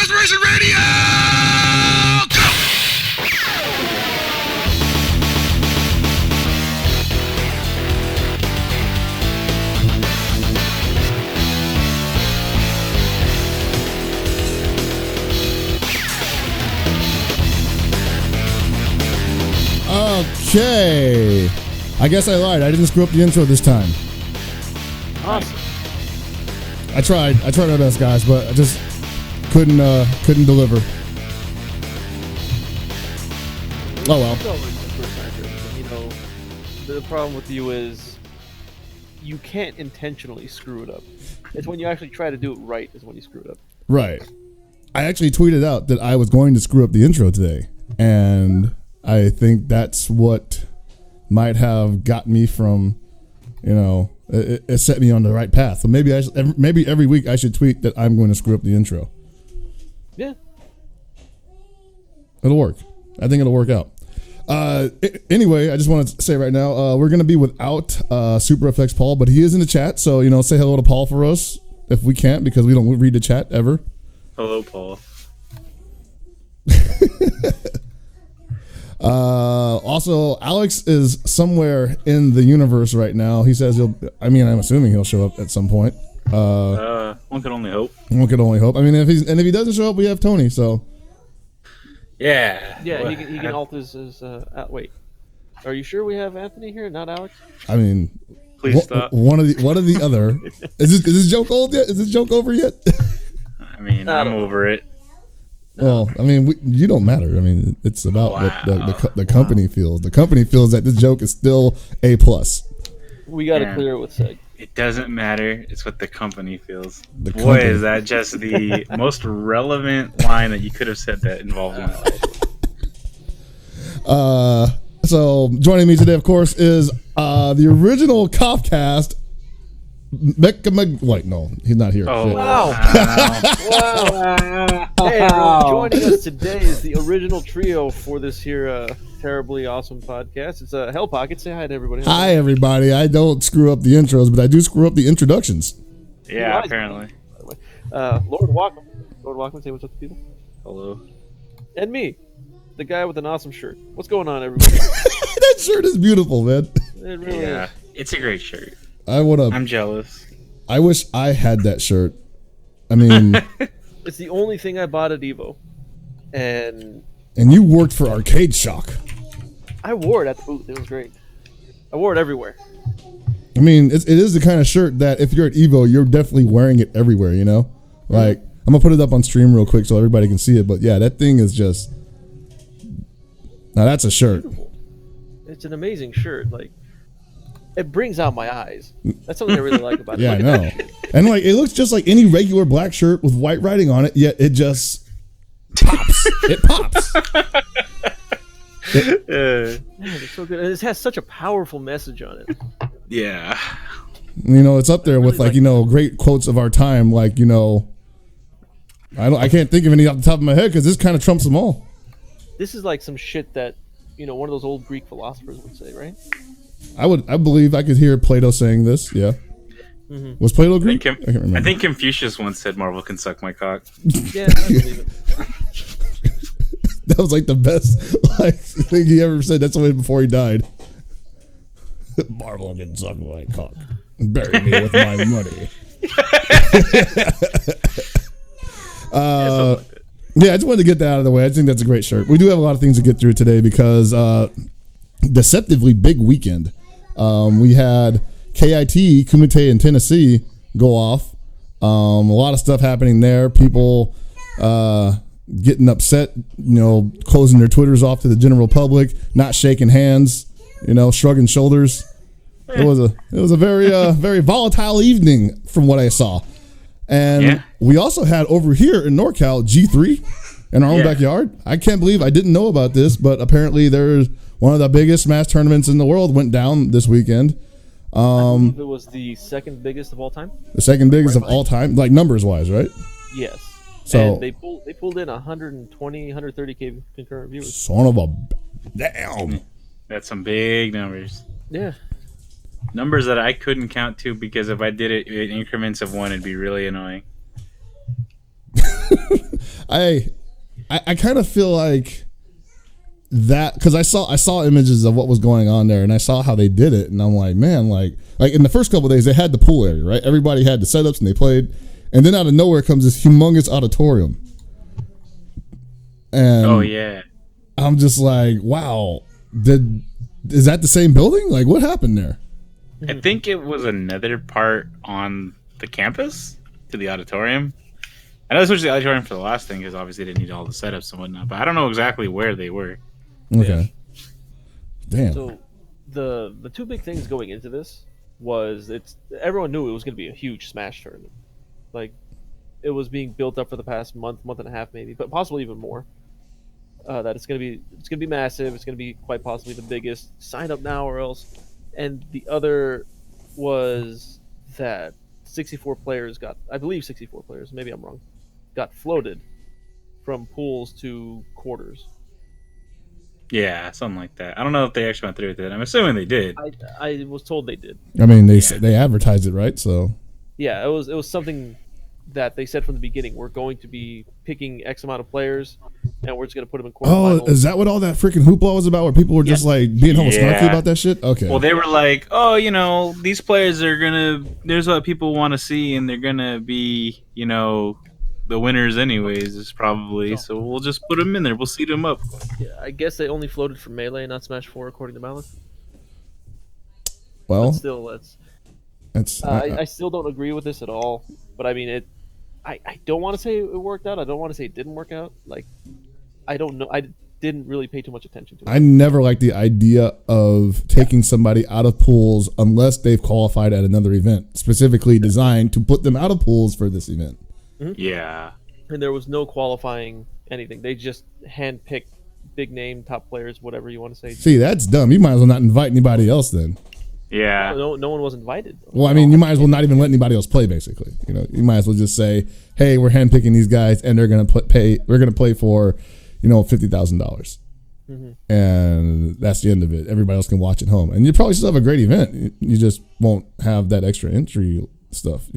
Desperation Radio! Go! Okay. I guess I lied. I didn't screw up the intro this time. Awesome. I tried my best, guys, but I just couldn't deliver. Oh well. It's always the first time for everything. You know, the problem with you is you can't intentionally screw it up. It's when you actually try to do it right is when you screw it up. Right. I actually tweeted out that I was going to screw up the intro today, and I think that's what might have got me from, you know, it set me on the right path. So maybe maybe every week I should tweet that I'm going to screw up the intro. Yeah. It'll work. I think it'll work out. Anyway, I just want to say right now, we're going to be without Super FX Paul, but he is in the chat. So, you know, say hello to Paul for us if we can't, because we don't read the chat ever. Hello, Paul. Also, Alex is somewhere in the universe right now. He says I'm assuming he'll show up at some point. One can only hope. One can only hope. I mean, if he doesn't show up, we have Tony. So yeah, he can alter his. Wait, are you sure we have Anthony here, not Alex? I mean, please stop. One of the other. Is this joke old yet? Is this joke over yet? I mean, I'm over it. Well, I mean, you don't matter. I mean, it's about what the company feels. The company feels that this joke is still A+. We got to clear it with Seg. It doesn't matter. It's what the company feels. The Boy, company. is that just the most relevant line that you could have said that involves my life. So joining me today, of course, is the original Copcast. Wait, no, he's not here. Oh, wow. Wow. Hey, everyone, joining us today is the original trio for this here terribly awesome podcast. It's Hell Pocket. Say hi to everybody. Hi, everybody. I don't screw up the intros, but I do screw up the introductions. Yeah, apparently. Lord Walkman, say what's up to people. Hello. And me, the guy with an awesome shirt. What's going on, everybody? That shirt is beautiful, man. It really is. It's a great shirt. I'm jealous. I wish I had that shirt. I mean, it's the only thing I bought at Evo, and you worked for Arcade Shock. I wore it at the booth. It was great. I wore it everywhere. I mean, it is the kind of shirt that if you're at Evo, you're definitely wearing it everywhere. You know, like I'm gonna put it up on stream real quick so everybody can see it. But yeah, that thing is just now that's a shirt. Beautiful. It's an amazing shirt. Like. It brings out my eyes. That's something I really like about it. Yeah, I know. And like it looks just like any regular black shirt with white writing on it, yet it just pops. It pops. Man, it's so good. And it has such a powerful message on it. Yeah. You know, it's up there with like, you know, great quotes of our time. Like, you know, I can't think of any off the top of my head because this kind of trumps them all. This is like some shit that, you know, one of those old Greek philosophers would say, right? I believe I could hear Plato saying this. Yeah. Mm-hmm. Was Plato Greek? I can't remember. I think Confucius once said Marvel can suck my cock. Yeah, I believe it. That was like the best thing he ever said. That's the way before he died. Marvel can suck my cock. Bury me with my money. Yeah, I just wanted to get that out of the way. I think that's a great shirt. We do have a lot of things to get through today because deceptively big weekend. We had KIT, Kumite in Tennessee go off. A lot of stuff happening there. People getting upset, you know, closing their Twitters off to the general public, not shaking hands, you know, shrugging shoulders. It was a very very volatile evening from what I saw. And we also had over here in NorCal G3 in our own backyard. I can't believe I didn't know about this, but apparently there's one of the biggest Smash tournaments in the world went down this weekend. I believe it was the second biggest of all time. The second biggest of all time, like numbers wise, right? Yes. So and they pulled in 120, 130K concurrent viewers. Son of a damn. That's some big numbers. Yeah. Numbers that I couldn't count to because if I did it in increments of one, it'd be really annoying. I kind of feel like that because I saw images of what was going on there, and I saw how they did it, and I'm like, man, like in the first couple of days they had the pool area, right? Everybody had the setups and they played, and then out of nowhere comes this humongous auditorium, and Oh yeah. I'm just like, wow, is that the same building? Like, what happened there? I think it was another part on the campus to the auditorium. I know they switched the auditorium for the last thing because obviously they didn't need all the setups and whatnot, but I don't know exactly where they were. Okay. Damn. So the two big things going into this was everyone knew it was going to be a huge Smash tournament. Like, it was being built up for the past month and a half maybe, but possibly even more. That it's gonna be massive. It's gonna be quite possibly the biggest. Sign up now or else. And the other was that 64 players I believe 64 players, maybe I'm wrong, got floated from pools to quarters. Yeah, something like that. I don't know if they actually went through with it. I'm assuming they did. I was told they did. I mean, they advertised it, right? So Yeah, it was something that they said from the beginning. We're going to be picking X amount of players, and we're just going to put them in quarterfinals. oh, is that what all that freaking hoopla was about? Where people were just like being almost snarky about that shit? Okay. Well, they were like, oh, these players are gonna. There's what people want to see, and they're gonna be, the winners anyways. Is probably so. We'll just put them in there. We'll seed them up. Yeah, I guess they only floated for Melee, not Smash 4, according to Malik. Well, but still, I still don't agree with this at all. But I mean, I don't want to say it worked out. I don't want to say it didn't work out. Like, I don't know. I didn't really pay too much attention to it. I never liked the idea of taking somebody out of pools unless they've qualified at another event, specifically designed to put them out of pools for this event. Mm-hmm. Yeah. And there was no qualifying anything. They just handpicked big name, top players, whatever you want to say. See, that's dumb. You might as well not invite anybody else then. Yeah. No one was invited. Well, I mean, you might as well not even let anybody else play. Basically, you might as well just say, "Hey, we're handpicking these guys, and they're gonna pay. We're gonna play for, $50,000, and that's the end of it. Everybody else can watch at home, and you probably still have a great event. You just won't have that extra entry stuff,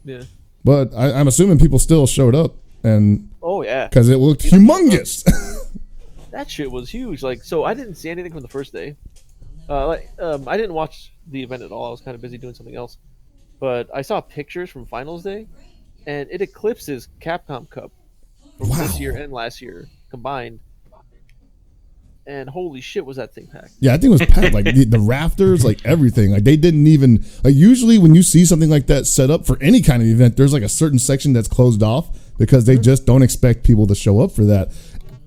Yeah. But I'm assuming people still showed up, and oh yeah, because it looked humongous. That shit was huge. Like, so I didn't see anything from the first day. I didn't watch the event at all. I was kind of busy doing something else. But I saw pictures from Finals Day, and it eclipses Capcom Cup from this year and last year combined. And holy shit, was that thing packed? Yeah, I think it was packed. Like the rafters, like everything. Like they didn't even usually when you see something like that set up for any kind of event, there's like a certain section that's closed off because they just don't expect people to show up for that.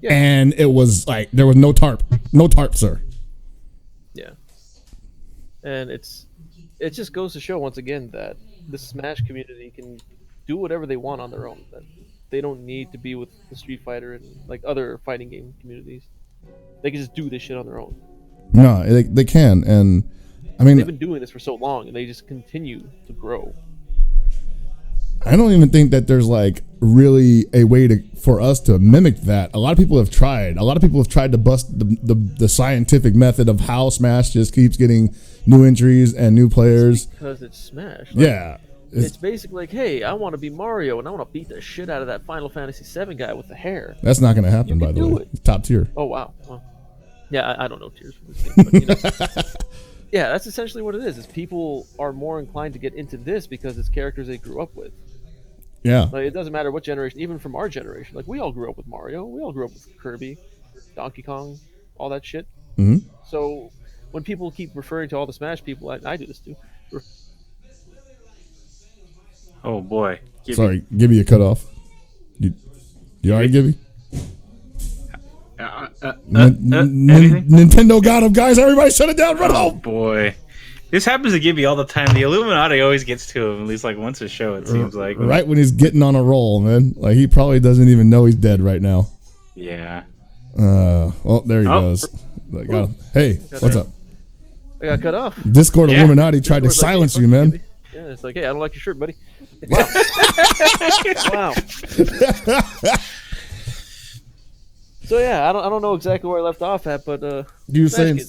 Yeah. And it was like there was no tarp, sir. Yeah, and it just goes to show once again that the Smash community can do whatever they want on their own. That they don't need to be with the Street Fighter and like other fighting game communities. They can just do this shit on their own. No, they can, and I mean they've been doing this for so long, and they just continue to grow. I don't even think that there's like really a way for us to mimic that. A lot of people have tried. A lot of people have tried to bust the scientific method of how Smash just keeps getting new entries and new players. Because it's Smash. Like, yeah. It's basically like, hey, I want to be Mario, and I want to beat the shit out of that Final Fantasy VII guy with the hair. That's not going to happen, by the way. It's top tier. Oh, wow. Well, yeah, I don't know tiers for this game, but, yeah, that's essentially what it is people are more inclined to get into this because it's characters they grew up with. Yeah. Like, it doesn't matter what generation, even from our generation. Like, we all grew up with Mario. We all grew up with Kirby, Donkey Kong, all that shit. Mm-hmm. So when people keep referring to all the Smash people, I do this too. Oh, boy. Gibby, you cut off. You all right, Gibby? Nintendo got him, guys. Everybody shut it down. Run home. Boy. This happens to Gibby all the time. The Illuminati always gets to him, at least like once a show, it seems like. Right when he's getting on a roll, man. Like, he probably doesn't even know he's dead right now. Yeah. Well, there he goes. Hey, what's up? I got cut off. Discord Illuminati tried to silence you, man. Yeah, it's like, hey, I don't like your shirt, buddy. Wow. Wow. So yeah, I don't know exactly where I left off at, but you were saying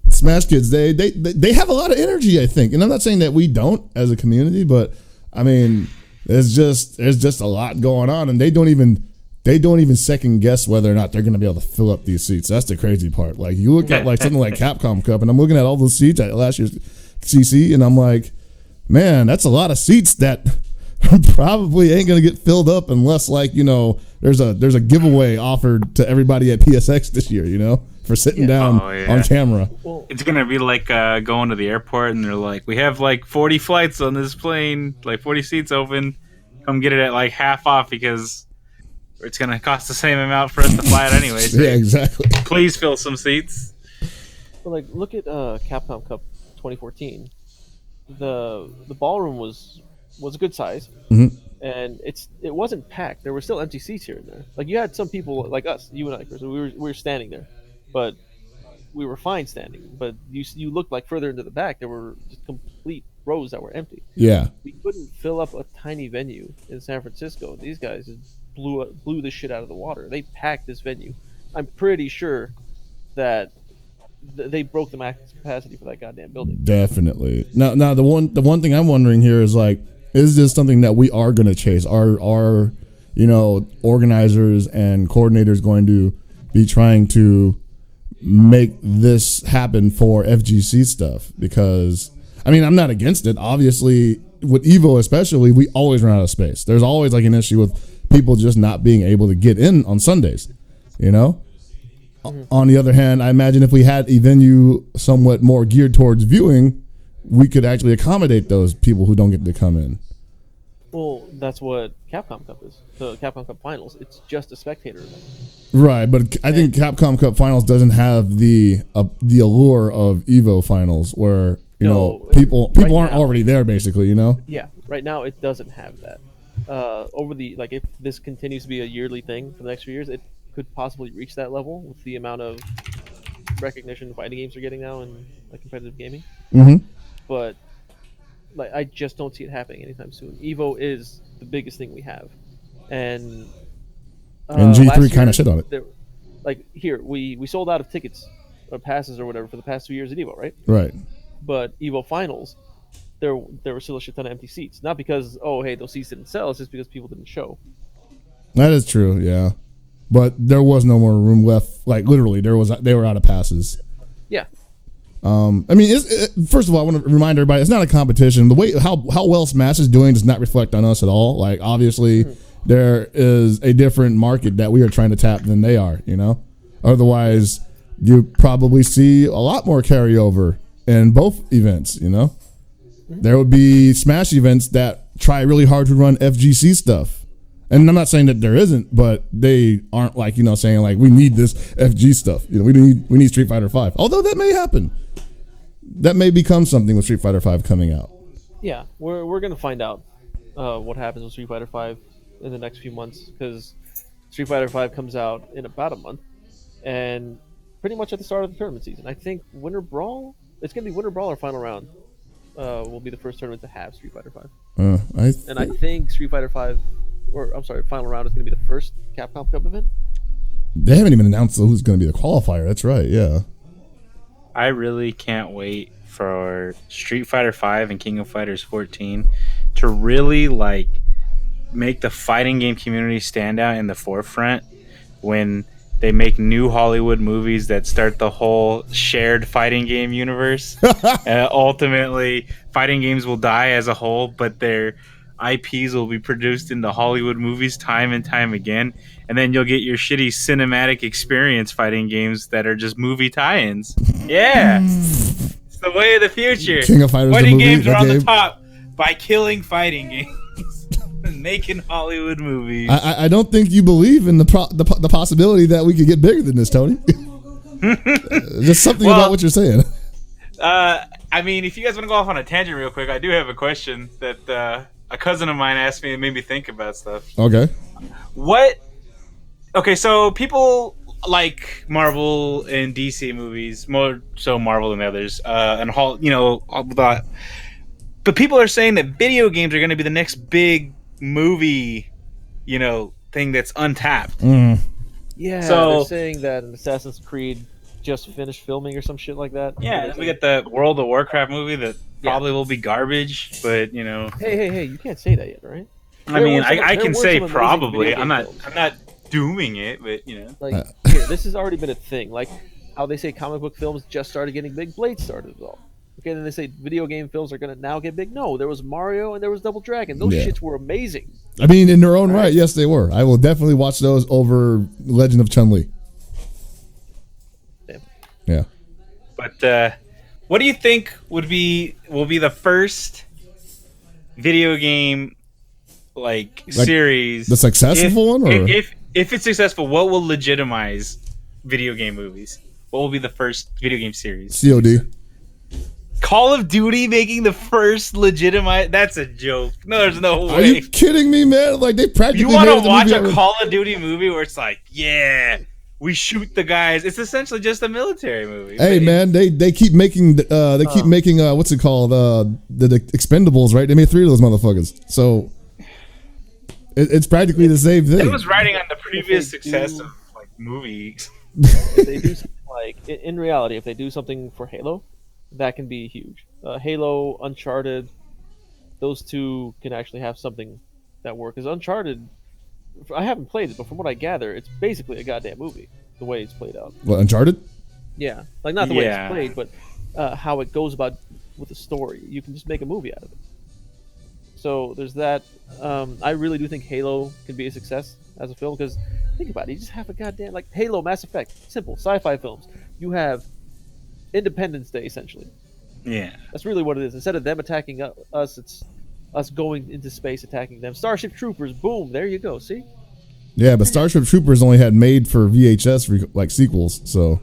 Smash Kids, they have a lot of energy, I think, and I'm not saying that we don't as a community, but I mean, there's just a lot going on, and they don't even they don't even second guess whether or not they're going to be able to fill up these seats. That's the crazy part. Like you look at like something like Capcom Cup, and I'm looking at all those seats at last year's CC, and I'm like, man, that's a lot of seats that probably ain't going to get filled up unless like there's a giveaway offered to everybody at PSX this year, for sitting down on camera. Well, It's gonna be like going to the airport and they're like, we have like 40 flights on this plane, like 40 seats open. Come get it at like half off because it's gonna cost the same amount for us to fly it anyway. So Yeah, exactly. please fill some seats. but like, look at Capcom Cup 2014. The ballroom was a good size, Mhm. and it wasn't packed. There were still empty seats here and there. Like you had some people like us, you and I, Chris. We were standing there, but we were fine standing. But you looked like further into the back, there were just complete rows that were empty. Yeah. We couldn't fill up a tiny venue in San Francisco. These guys just blew the shit out of the water. They packed this venue. I'm pretty sure that they broke the max capacity for that goddamn building. Definitely. Now the one thing I'm wondering here is like, is this something that we are going to chase? Are organizers and coordinators going to be trying to make this happen for FGC stuff? Because I mean, I'm not against it. Obviously, with Evo especially, we always run out of space. There's always like an issue with people just not being able to get in on Sundays. On the other hand, I imagine if we had a venue somewhat more geared towards viewing, we could actually accommodate those people who don't get to come in. Well, that's what Capcom Cup is. The Capcom Cup Finals. It's just a spectator event. Right, but I think Capcom Cup Finals doesn't have the allure of Evo Finals, where people right aren't now, already there, basically. Yeah, right now it doesn't have that. If this continues to be a yearly thing for the next few years, it could possibly reach that level with the amount of recognition fighting games are getting now in like competitive gaming. Mm-hmm. But like, I just don't see it happening anytime soon. Evo is the biggest thing we have, and G3 kind of shit on it. We sold out of tickets or passes or whatever for the past 2 years at Evo, right? Right. But Evo Finals, there were still a shit ton of empty seats. Not because those seats didn't sell. It's just because people didn't show. That is true, yeah. But there was no more room left. Like literally, they were out of passes. Yeah. I mean, first of all, I want to remind everybody, it's not a competition. The way how well Smash is doing does not reflect on us at all. Like obviously, there is a different market that we are trying to tap than they are. Otherwise, you probably see a lot more carryover in both events. There would be Smash events that try really hard to run FGC stuff. And I'm not saying that there isn't, but they aren't like, saying like, we need this FG stuff. We need Street Fighter 5. Although that may happen. That may become something with Street Fighter 5 coming out. Yeah, we're going to find out what happens with Street Fighter 5 in the next few months, because Street Fighter 5 comes out in about a month, and pretty much at the start of the tournament season. I think Winter Brawl, it's going to be Winter Brawl or Final Round will be the first tournament to have Street Fighter 5. I think Street Fighter 5, Final Round is going to be the first Capcom Cup event. They haven't even announced who's going to be the qualifier. That's right, yeah. I really can't wait for Street Fighter 5 and King of Fighters 14 to really like make the fighting game community stand out in the forefront when they make new Hollywood movies that start the whole shared fighting game universe. Ultimately, fighting games will die as a whole, but their IPs will be produced into Hollywood movies time and time again, and then you'll get your shitty cinematic experience fighting games that are just movie tie-ins. Yeah, it's the way of the future. King of Fighters, fighting the movie, games are on the top by killing fighting games and making Hollywood movies. I don't think you believe in the possibility that we could get bigger than this, Tony. Just something about what you're saying. I mean, if you guys want to go off on a tangent real quick, I do have a question that a cousin of mine asked me and made me think about stuff. Okay. Okay, so people like Marvel and DC movies, more so Marvel than others, and all that. But people are saying that video games are going to be the next big movie, thing that's untapped. Yeah, so they're saying that an Assassin's Creed just finished filming or some shit like that. Yeah, we get the World of Warcraft movie that probably will be garbage, but Hey, you can't say that yet, right? I mean, I can say probably. I'm not dooming it, but Like, here, this has already been a thing. Like how they say comic book films just started getting big. Blade started it all. Okay, then they say video game films are gonna now get big. No, there was Mario and there was Double Dragon. Those shits were amazing. I mean, in their own right, yes, they were. I will definitely watch those over Legend of Chun-Li. Damn. Yeah. But what do you think will be the first video game like series? The successful one, or if it's successful, what will legitimize video game movies? What will be the first video game series? COD. Call of Duty making the first legitimate? That's a joke. No, there's no way. Are you kidding me, man? Like, they practically. You want to watch a Call of Duty movie where it's like, yeah, we shoot the guys? It's essentially just a military movie. Hey, man, they keep making what's it called, the Expendables, right? They made 3 of those motherfuckers. So it's practically the same thing. It was riding on the previous success of like movies. If they do something like in reality, if they do something for Halo, that can be huge. Halo, Uncharted, those two can actually have something that works. Because Uncharted, I haven't played it, but from what I gather, it's basically a goddamn movie, the way it's played out. What, Uncharted? Yeah. Like, not the way it's played, but how it goes about with the story. You can just make a movie out of it. So there's that. I really do think Halo can be a success as a film, because think about it. You just have a goddamn, like, Halo, Mass Effect, simple, sci-fi films. You have Independence Day, essentially. Yeah. That's really what it is. Instead of them attacking us, it's us going into space attacking them. Starship Troopers, boom, there you go, see? Yeah, but Starship Troopers only had made for VHS like sequels, so.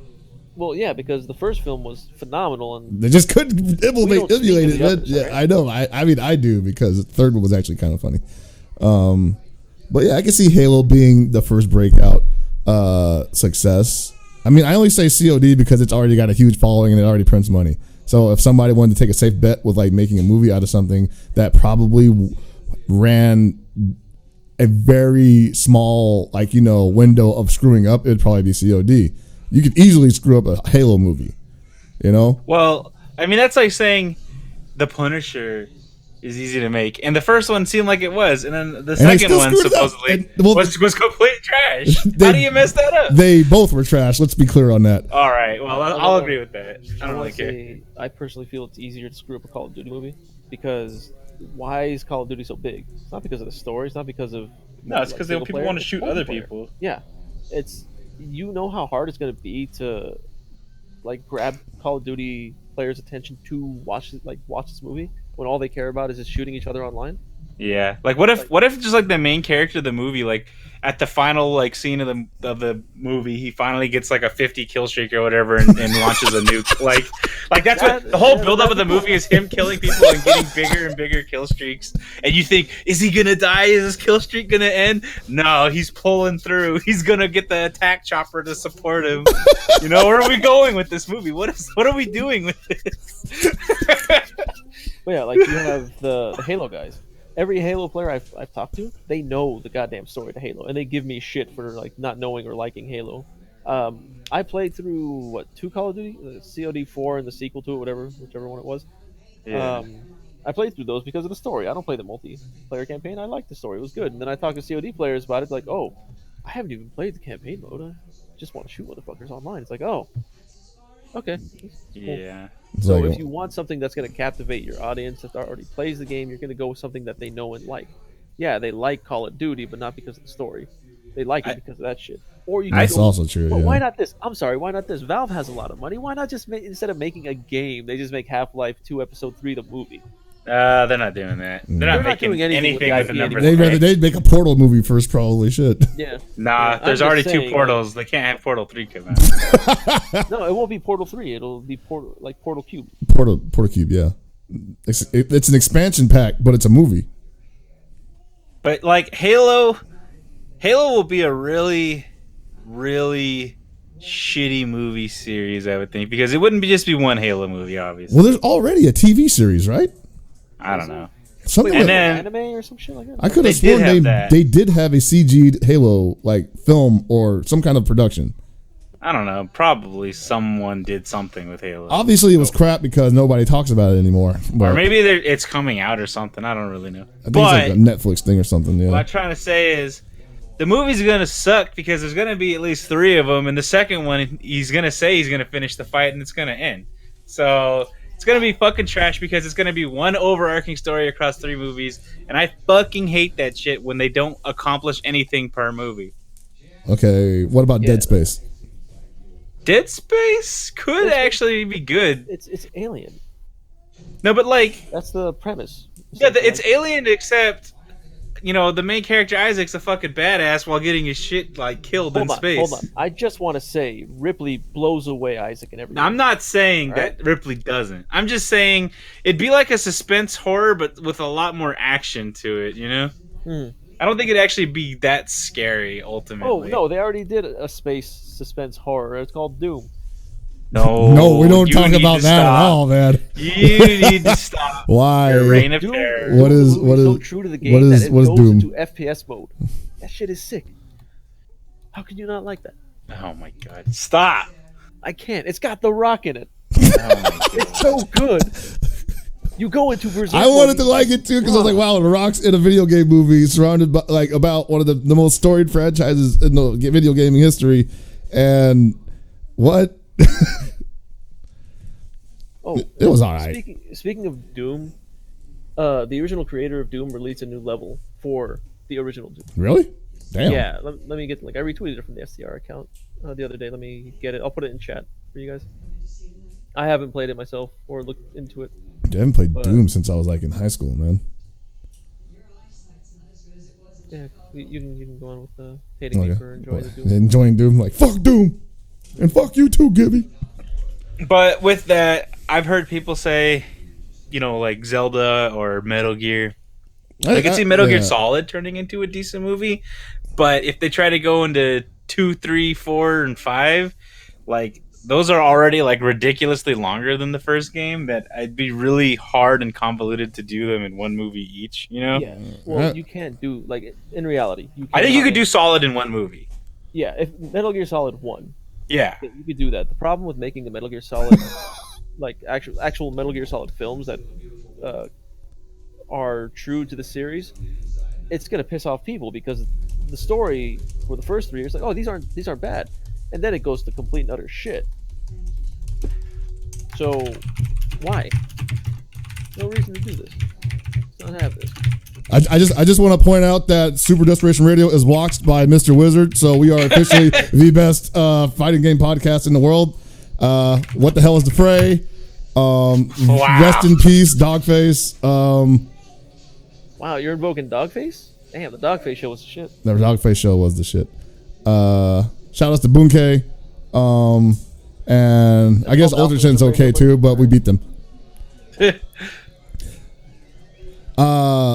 Well, yeah, because the first film was phenomenal, and they just couldn't emulate it. Others, yeah, right? I know. I mean, I do, because the third one was actually kind of funny. But yeah, I can see Halo being the first breakout success. I mean, I only say COD because it's already got a huge following and it already prints money. So if somebody wanted to take a safe bet with like making a movie out of something that probably ran a very small window of screwing up, it'd probably be COD. You could easily screw up a Halo movie, Well, I mean, that's like saying The Punisher is easy to make, and the first one seemed like it was, and then the second one supposedly was complete trash. How do you mess that up? They both were trash. Let's be clear on that. All right, well, I'll agree with that. I don't really care. I personally feel it's easier to screw up a Call of Duty movie, because why is Call of Duty so big? It's not because of the story. It's not because of it's because people want to shoot other people. Yeah, it's how hard it's going to be to like grab Call of Duty players' attention to watch this movie when all they care about is just shooting each other online. Yeah, like what if just like the main character of the movie, like at the final like scene of the movie, he finally gets like a 50 kill streak or whatever and launches a nuke. Like that's what the whole build up of the movie is, him killing people and getting bigger and bigger kill streaks. And you think, is he gonna die? Is his kill streak gonna end? No, he's pulling through. He's gonna get the attack chopper to support him. Where are we going with this movie? What are we doing with this? But yeah, like you have the Halo guys. Every Halo player I've talked to, they know the goddamn story to Halo, and they give me shit for like not knowing or liking Halo. I played through 2 Call of Duty, COD 4 and the sequel to it, whichever one it was. Yeah. I played through those because of the story. I don't play the multiplayer campaign. I liked the story; it was good. And then I talked to COD players about it, like, oh, I haven't even played the campaign mode. I just want to shoot motherfuckers online. It's like, oh, okay, cool. Yeah. So if you want something that's going to captivate your audience that already plays the game, you're going to go with something that they know and like. Yeah, they like Call of Duty, but not because of the story. They like it because of that shit. Or you. That's also true. Well, yeah. Why not this? I'm sorry. Why not this? Valve has a lot of money. Why not just instead of making a game, they just make Half-Life 2 Episode 3 the movie? They're not doing that. They're not making doing anything with a number. They'd make a Portal movie first, probably. Shit. Yeah. Nah, there's already 2 Portals. They can't have Portal 3 come out. No, it won't be Portal 3. It'll be Portal Cube. Portal Cube, yeah. It's an expansion pack, but it's a movie. But like Halo will be a really, really shitty movie series, I would think, because it wouldn't just be one Halo movie, obviously. Well, there's already a TV series, right? I don't know. Something Wait, like anime or some shit like that? I could have sworn they did have a CG'd Halo like film or some kind of production. I don't know. Probably someone did something with Halo. Obviously, it was crap because nobody talks about it anymore. Or maybe it's coming out or something. I don't really know. I think it's like a Netflix thing or something. Yeah. What I'm trying to say is, the movie's gonna suck because there's gonna be at least 3 of them, and the second one he's gonna say he's gonna finish the fight and it's gonna end. So it's gonna be fucking trash because it's gonna be one overarching story across 3 movies, and I fucking hate that shit when they don't accomplish anything per movie. Okay, what about Dead Space? Dead Space could actually be good. It's Alien. No, but like That's the premise. yeah, it's Alien except. You know, the main character Isaac's a fucking badass while getting his shit like killed in space. Hold on. I just want to say Ripley blows away Isaac and everything. Now, I'm not saying that Ripley doesn't. I'm just saying it'd be like a suspense horror, but with a lot more action to it. You know, I don't think it'd actually be that scary ultimately. Oh no, they already did a space suspense horror. It's called Doom. No, we don't talk about that at all, man. You need to stop. Why? Your reign of Doom, terror. What is so true to the game that it goes Doom? into FPS mode. That shit is sick. How can you not like that? Oh my god! Stop. I can't. It's got The Rock in it. Oh my god! It's so good. You go into Berserk. I wanted to like it too because I was like, wow, The Rock's in a video game movie surrounded by like about one of the most storied franchises in the video gaming history, and what? It was all right. Speaking of Doom, the original creator of Doom released a new level for the original Doom. Really? Damn. Yeah, let me get I retweeted it from the SDR account the other day. Let me get it. I'll put it in chat for you guys. I haven't played it myself or looked into it. I haven't played Doom since I was like in high school, man. Yeah, you can go on with hating me for enjoying the Doom. Enjoying Doom, like fuck Doom, and fuck you too, Gibby. But with that, I've heard people say, you know, like Zelda or Metal Gear. I can see Metal Gear Solid turning into a decent movie, but if they try to go into 2, 3, 4, and 5, like those are already like ridiculously longer than the first game. That it'd be really hard and convoluted to do them in one movie each. You know? Yeah. Well, you can't do like in reality. I think you could do Solid in one movie. Yeah, if Metal Gear Solid 1. Yeah, you could do that. The problem with making the Metal Gear Solid, like actual Metal Gear Solid films that are true to the series, it's gonna piss off people because the story for the first 3 years, like, oh, these aren't bad, and then it goes to complete and utter shit. So why? No reason to do this. Let's not have this. I just want to point out that Super Desperation Radio is watched by Mr. Wizard, so we are officially the best fighting game podcast in the world. What the hell is the fray? Rest in peace, Dogface. Wow, you're invoking Dogface? Damn, the Dogface show was the shit. The Dogface show was the shit. Shout outs to Bunke. And I guess Ultra Chin's okay too, but we beat them.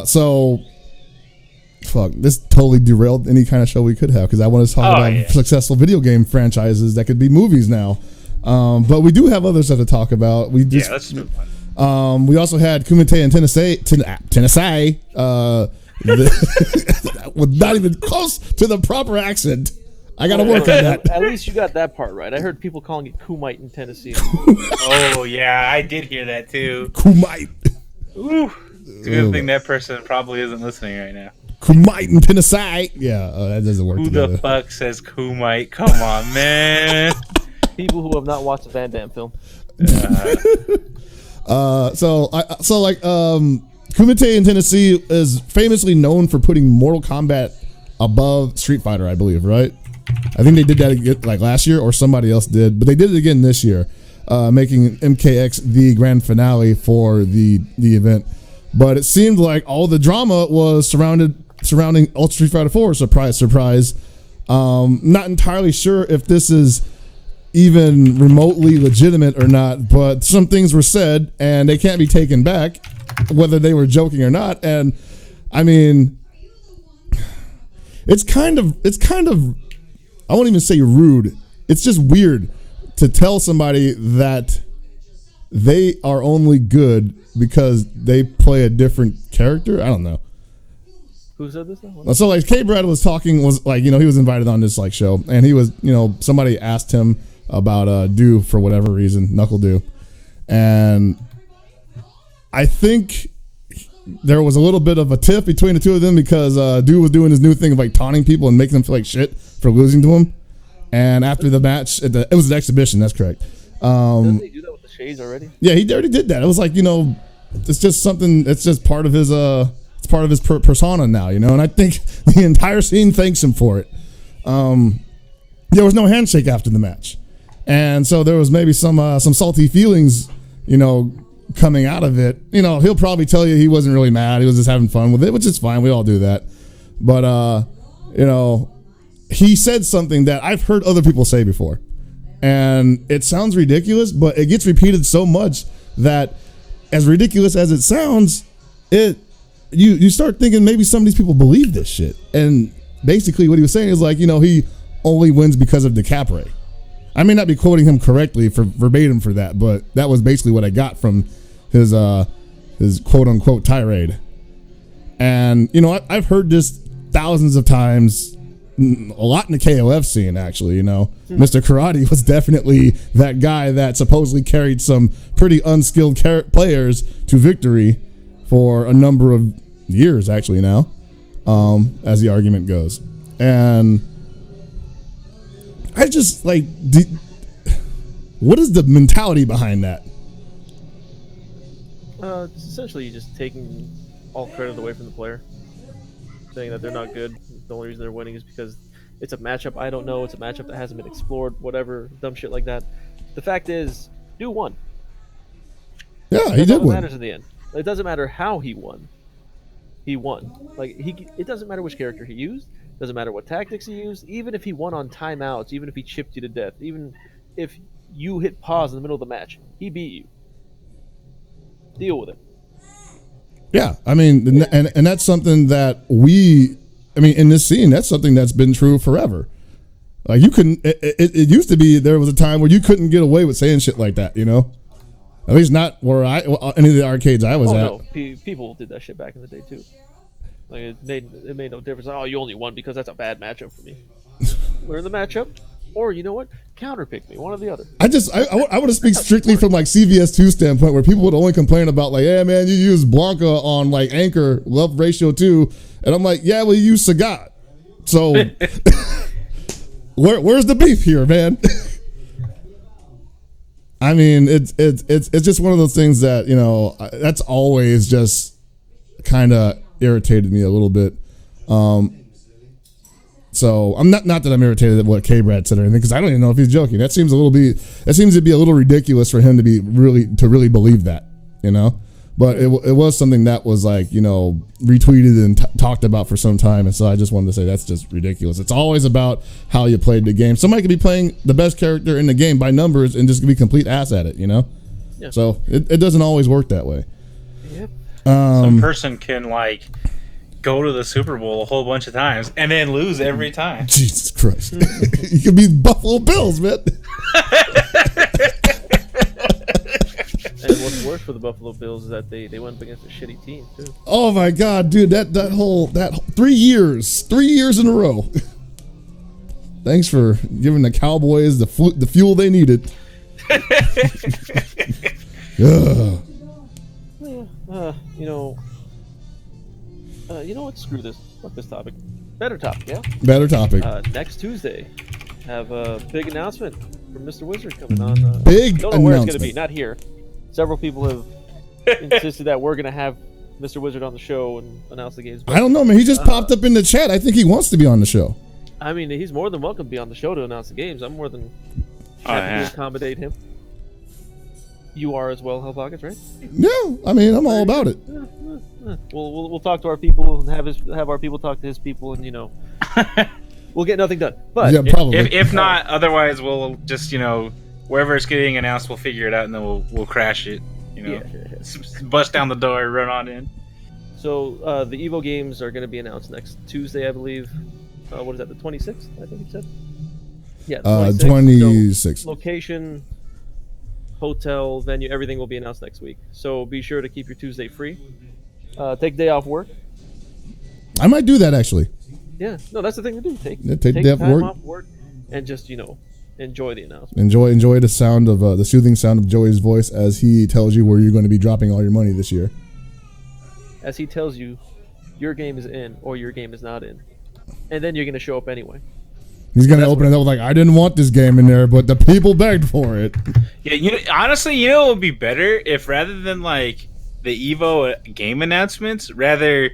So fuck, this totally derailed any kind of show we could have because I want to talk about successful video game franchises that could be movies now. But we do have other stuff to talk about. We just let's move on. We also had Kumite in Tennessee. With not even close to the proper accent. I gotta work on that. At least you got that part right. I heard people calling it Kumite in Tennessee. Oh yeah, I did hear that too. Kumite. Ooh. It's a good thing that person probably isn't listening right now. Kumite in Tennessee. Yeah, that doesn't work. Who together. the fuck says Kumite? Come on, man. People who have not watched the Van Damme film. Kumite in Tennessee is famously known for putting Mortal Kombat above Street Fighter, I believe, right? I think they did that again, like last year, or somebody else did, but they did it again this year, making MKX the grand finale for the event. But it seemed like all the drama was surrounding Ultra Street Fighter 4. Surprise, surprise. Not entirely sure if this is even remotely legitimate or not, but some things were said and they can't be taken back, whether they were joking or not. And I mean, it's kind of, I won't even say rude. It's just weird to tell somebody that they are only good because they play a different character. I don't know. Who said this now? So like K-Brad was like, he was invited on this like show, and he was, somebody asked him about Dew for whatever reason, Knuckle Dew. And I think there was a little bit of a tiff between the two of them because dude was doing his new thing of like taunting people and making them feel like shit for losing to him. And after the match, it was an exhibition. That's correct. Doesn't he do that with the shades already? Yeah, he already did that. It was like, you know, it's just something. It's just part of his it's part of his persona now, you know. And I think the entire scene thanks him for it. There was no handshake after the match, and so there was maybe some salty feelings, you know, coming out of it. You know, he'll probably tell you he wasn't really mad. He was just having fun with it, which is fine. We all do that. But, you know, he said something that I've heard other people say before. And it sounds ridiculous, but it gets repeated so much that as ridiculous as it sounds, you start thinking maybe some of these people believe this shit. And basically what he was saying is like, you know, he only wins because of the Capre. I may not be quoting him correctly for verbatim for that, but that was basically what I got from his quote unquote tirade. And you know, I've heard this thousands of times, a lot in the KOF scene actually. You know, Mr. Karate was definitely that guy that supposedly carried some pretty unskilled players to victory for a number of years actually now, as the argument goes. And I just like, what is the mentality behind that? It's essentially just taking all credit away from the player, saying that they're not good. The only reason they're winning is because it's a matchup I don't know. It's a matchup that hasn't been explored. Whatever, dumb shit like that. The fact is, dude won. Yeah, he did win. Matters in the end. It doesn't matter how he won. He won. Like it doesn't matter which character he used. Doesn't matter what tactics he used. Even if he won on timeouts, even if he chipped you to death, even if you hit pause in the middle of the match, he beat you. Deal with it. Yeah, I mean, and that's something that in this scene, that's something that's been true forever. Like you couldn't. It used to be there was a time where you couldn't get away with saying shit like that. You know, at least not where any of the arcades I was at. No, people did that shit back in the day too. Like it made no difference. Oh, you only won because that's a bad matchup for me. Learn the matchup, or you know what? Counterpick me, one or the other. I want to speak strictly from like CVS2 standpoint, where people would only complain about like, yeah, man, you use Blanca on like Anchor Love Ratio 2, and I'm like, yeah, well, you use Sagat. So where's the beef here, man? I mean, it's just one of those things that, you know, that's always just kind of irritated me a little bit. So I'm not that I'm irritated at what K-Brad said or anything, because I don't even know if he's joking. That seems to be a little ridiculous for him to really believe that, you know. But it was something that was like, you know, retweeted and talked about for some time, and so I just wanted to say that's just ridiculous. It's always about how you played the game. Somebody could be playing the best character in the game by numbers and just be complete ass at it, you know. Yeah. So it doesn't always work that way. Yep. Some person can like go to the Super Bowl a whole bunch of times and then lose every time. Jesus Christ. You could be Buffalo Bills, man. And what's worse for the Buffalo Bills is that they went up against a shitty team too. Oh my God, dude, that 3 years in a row. Thanks for giving the Cowboys the fuel they needed. You know what? Screw this. Fuck this topic. Better topic, yeah? Better topic. Next Tuesday, have a big announcement from Mr. Wizard coming on. Big don't know where it's going to be. Not here. Several people have insisted that we're going to have Mr. Wizard on the show and announce the games. But, I don't know, man. He just popped up in the chat. I think he wants to be on the show. I mean, he's more than welcome to be on the show to announce the games. I'm more than happy to accommodate him. You are as well, Hell Pockets, right? Yeah, I mean, I'm all about it. We'll talk to our people and have our people talk to his people, and you know, we'll get nothing done. But yeah, probably. If not, otherwise we'll just, you know, wherever it's getting announced, we'll figure it out and then we'll crash it. You know, bust down the door, run on in. So the Evo games are going to be announced next Tuesday, I believe. What is that? The 26th, I think you said. Yeah, 26th. So, location, hotel, venue, everything will be announced next week. So be sure to keep your Tuesday free. Take a day off work. I might do that actually. Yeah, no, that's the thing to do. Take day time off work and just, you know, enjoy the announcement. Enjoy the sound of the soothing sound of Joey's voice as he tells you where you're going to be dropping all your money this year. as he tells you your game is in or your game is not in, and then you're going to show up anyway. He's gonna open it up like, I didn't want this game in there, but the people begged for it. Yeah, honestly, it would be better if rather than like the Evo game announcements, rather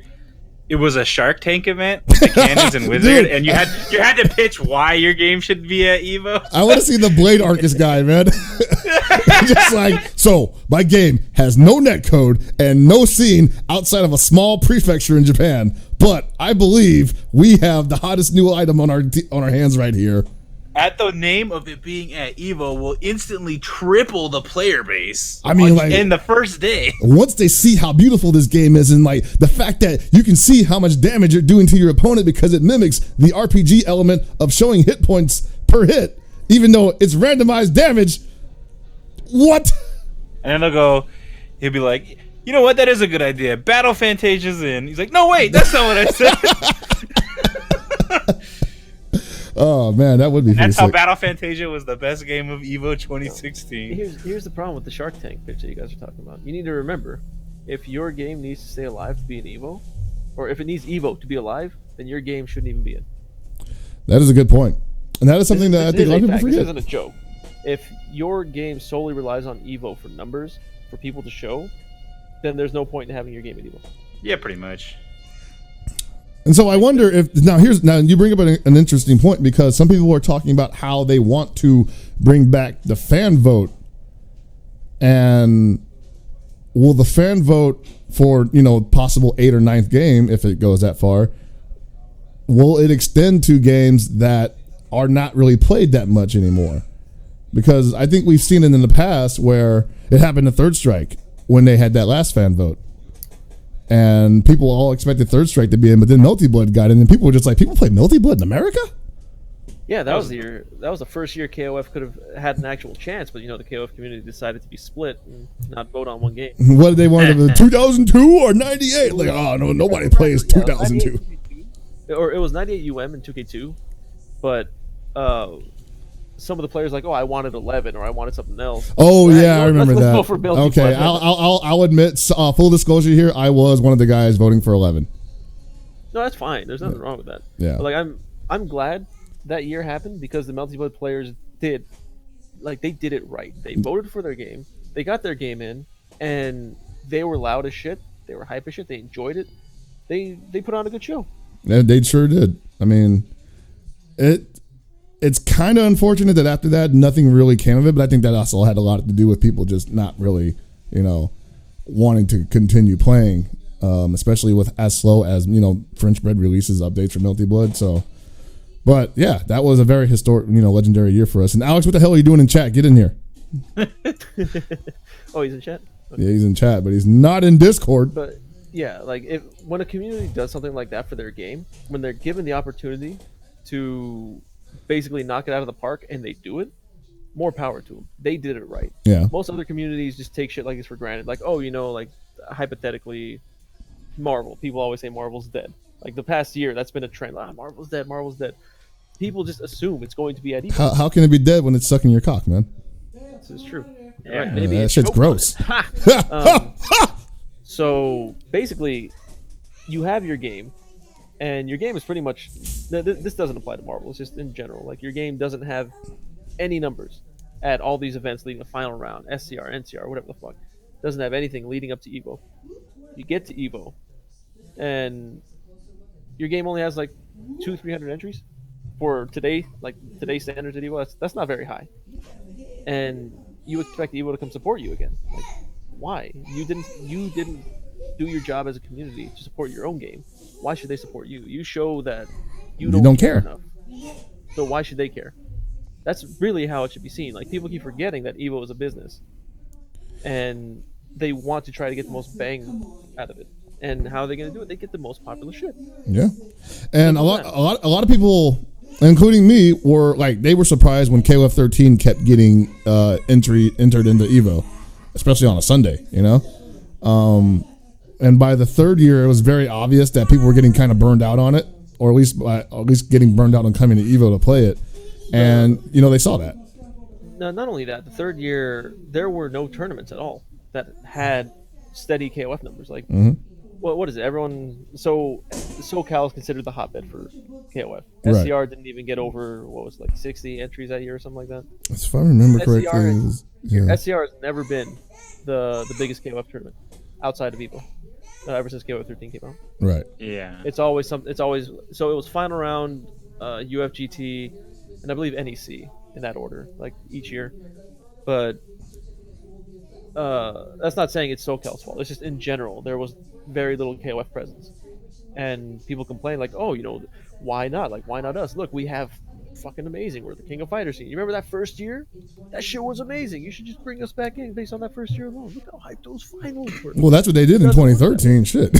it was a Shark Tank event with the Cannons and Wizard, and you had to pitch why your game should be at Evo. I want to see the Blade Arcus guy, man. Just like, so my game has no netcode and no scene outside of a small prefecture in Japan, but I believe we have the hottest new item on our hands right here. At the name of it being at Evo will instantly triple the player base. I mean, like, in the first day. Once they see how beautiful this game is, and like the fact that you can see how much damage you're doing to your opponent because it mimics the RPG element of showing hit points per hit, even though it's randomized damage. What? And then he'll be like, you know what? That is a good idea. Battle Fantasia's in. He's like, no, wait, that's not what I said. Oh man, that would be. That's how sick. Battle Fantasia was the best game of Evo 2016. Here's the problem with the Shark Tank pitch that you guys are talking about. You need to remember, if your game needs to stay alive to be an Evo, or if it needs Evo to be alive, then your game shouldn't even be in. That is a good point, and that is something that I think a lot of people forget. This isn't a joke. If your game solely relies on Evo for numbers, for people to show, then there's no point in having your game in Evo. Yeah, pretty much. And so I wonder if now you bring up an interesting point, because some people are talking about how they want to bring back the fan vote, and will the fan vote for possible 8th or 9th game, if it goes that far, will it extend to games that are not really played that much anymore? Because I think we've seen it in the past where it happened to Third Strike when they had that last fan vote. And people all expected Third Strike to be in, but then Melty Blood got in, and people were just like, people play Melty Blood in America? Yeah, that was the first year KOF could have had an actual chance, but the KOF community decided to be split and not vote on one game. What did they want? 2002 or 98? Like, oh no, nobody plays 2002. Or it was 98 UM and 2K2, but some of the players like, oh, I wanted 11 or I wanted something else. Oh yeah, I remember let's that. vote for Melty Okay, Blood. I'll admit, full disclosure here, I was one of the guys voting for 11. No, that's fine. There's nothing wrong with that. Yeah. But like, I'm glad that year happened because the Melty Blood players they did it right. They voted for their game. They got their game in, and they were loud as shit. They were hype as shit. They enjoyed it. They put on a good show. Yeah, they sure did. I mean, it's kind of unfortunate that after that nothing really came of it, but I think that also had a lot to do with people just not really, wanting to continue playing, especially with as slow as French Bread releases updates for Melty Blood. So, but yeah, that was a very historic, legendary year for us. And Alex, what the hell are you doing in chat? Get in here. Oh, he's in chat? Okay. Yeah, he's in chat, but he's not in Discord. But yeah, like when a community does something like that for their game, when they're given the opportunity to basically knock it out of the park and they do it, more power to them. They did it right. Yeah. Most other communities just take shit like this for granted. Like, oh, like hypothetically, Marvel. People always say Marvel's dead. Like the past year, that's been a trend. Marvel's dead. Marvel's dead. People just assume it's going to be at Evo. How can it be dead when it's sucking your cock, man? This is true. Yeah. Right, maybe That shit's gross. So basically, you have your game, and your game is pretty much. This doesn't apply to Marvel. It's just in general. Like your game doesn't have any numbers at all these events leading to final round, SCR, NCR, whatever the fuck. Doesn't have anything leading up to Evo. You get to Evo, and your game only has like 200-300 entries for today. Like today's standards at Evo, that's not very high. And you expect Evo to come support you again. Like, why? You didn't do your job as a community to support your own game. Why should they support you? You show that you don't care enough. So why should they care? That's really how it should be seen. Like, people keep forgetting that Evo is a business, and they want to try to get the most bang out of it. And how are they going to do it? They get the most popular shit. Yeah, and a lot of people, including me, were like, they were surprised when KOF 13 kept getting entered into Evo, especially on a Sunday. And by the third year, it was very obvious that people were getting kind of burned out on it, or at least getting burned out on coming to Evo to play it. And they saw that. No, not only that, the third year there were no tournaments at all that had steady KOF numbers. Like what is it? Everyone. So SoCal is considered the hotbed for KOF. Right. SCR didn't even get over what was it, like 60 entries that year or something like that. If I remember correctly, SCR, SCR has never been the biggest KOF tournament outside of Evo. Ever since KOF 13 came out. Right. Yeah. It's always something. It's always so. It was final round, UFGT, and I believe NEC in that order, like each year. But that's not saying it's SoCal's fault. It's just in general there was very little KOF presence, and people complain like, oh, why not? Like, why not us? Look, we have fucking amazing. We're the King of Fighters scene. You remember that first year? That shit was amazing. You should just bring us back in based on that first year alone. Look how hyped those finals were. Well, that's what they did in 2013. Shit.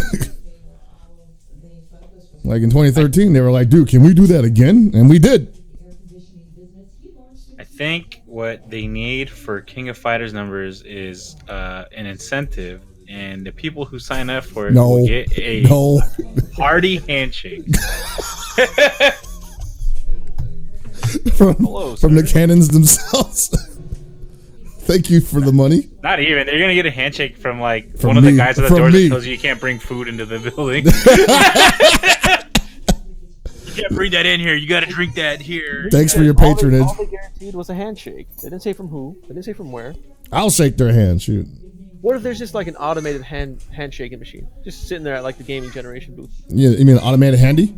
Like in 2013, they were like, dude, can we do that again? And we did. I think what they need for King of Fighters numbers is an incentive, and the people who sign up for it will get a party handshake. from the cannons themselves. Thank you for the money. Not even. They're going to get a handshake from like From one of the me. guys at the From door me. that tells you can't bring food into the building. You can't bring that in here. You got to drink that here. Thanks for your All patronage. they guaranteed was a handshake. They didn't say from who. They didn't say from where. I'll shake their hand. Shoot. What if there's just like an automated handshaking machine, just sitting there at like the gaming generation booth? Yeah, you mean automated handy?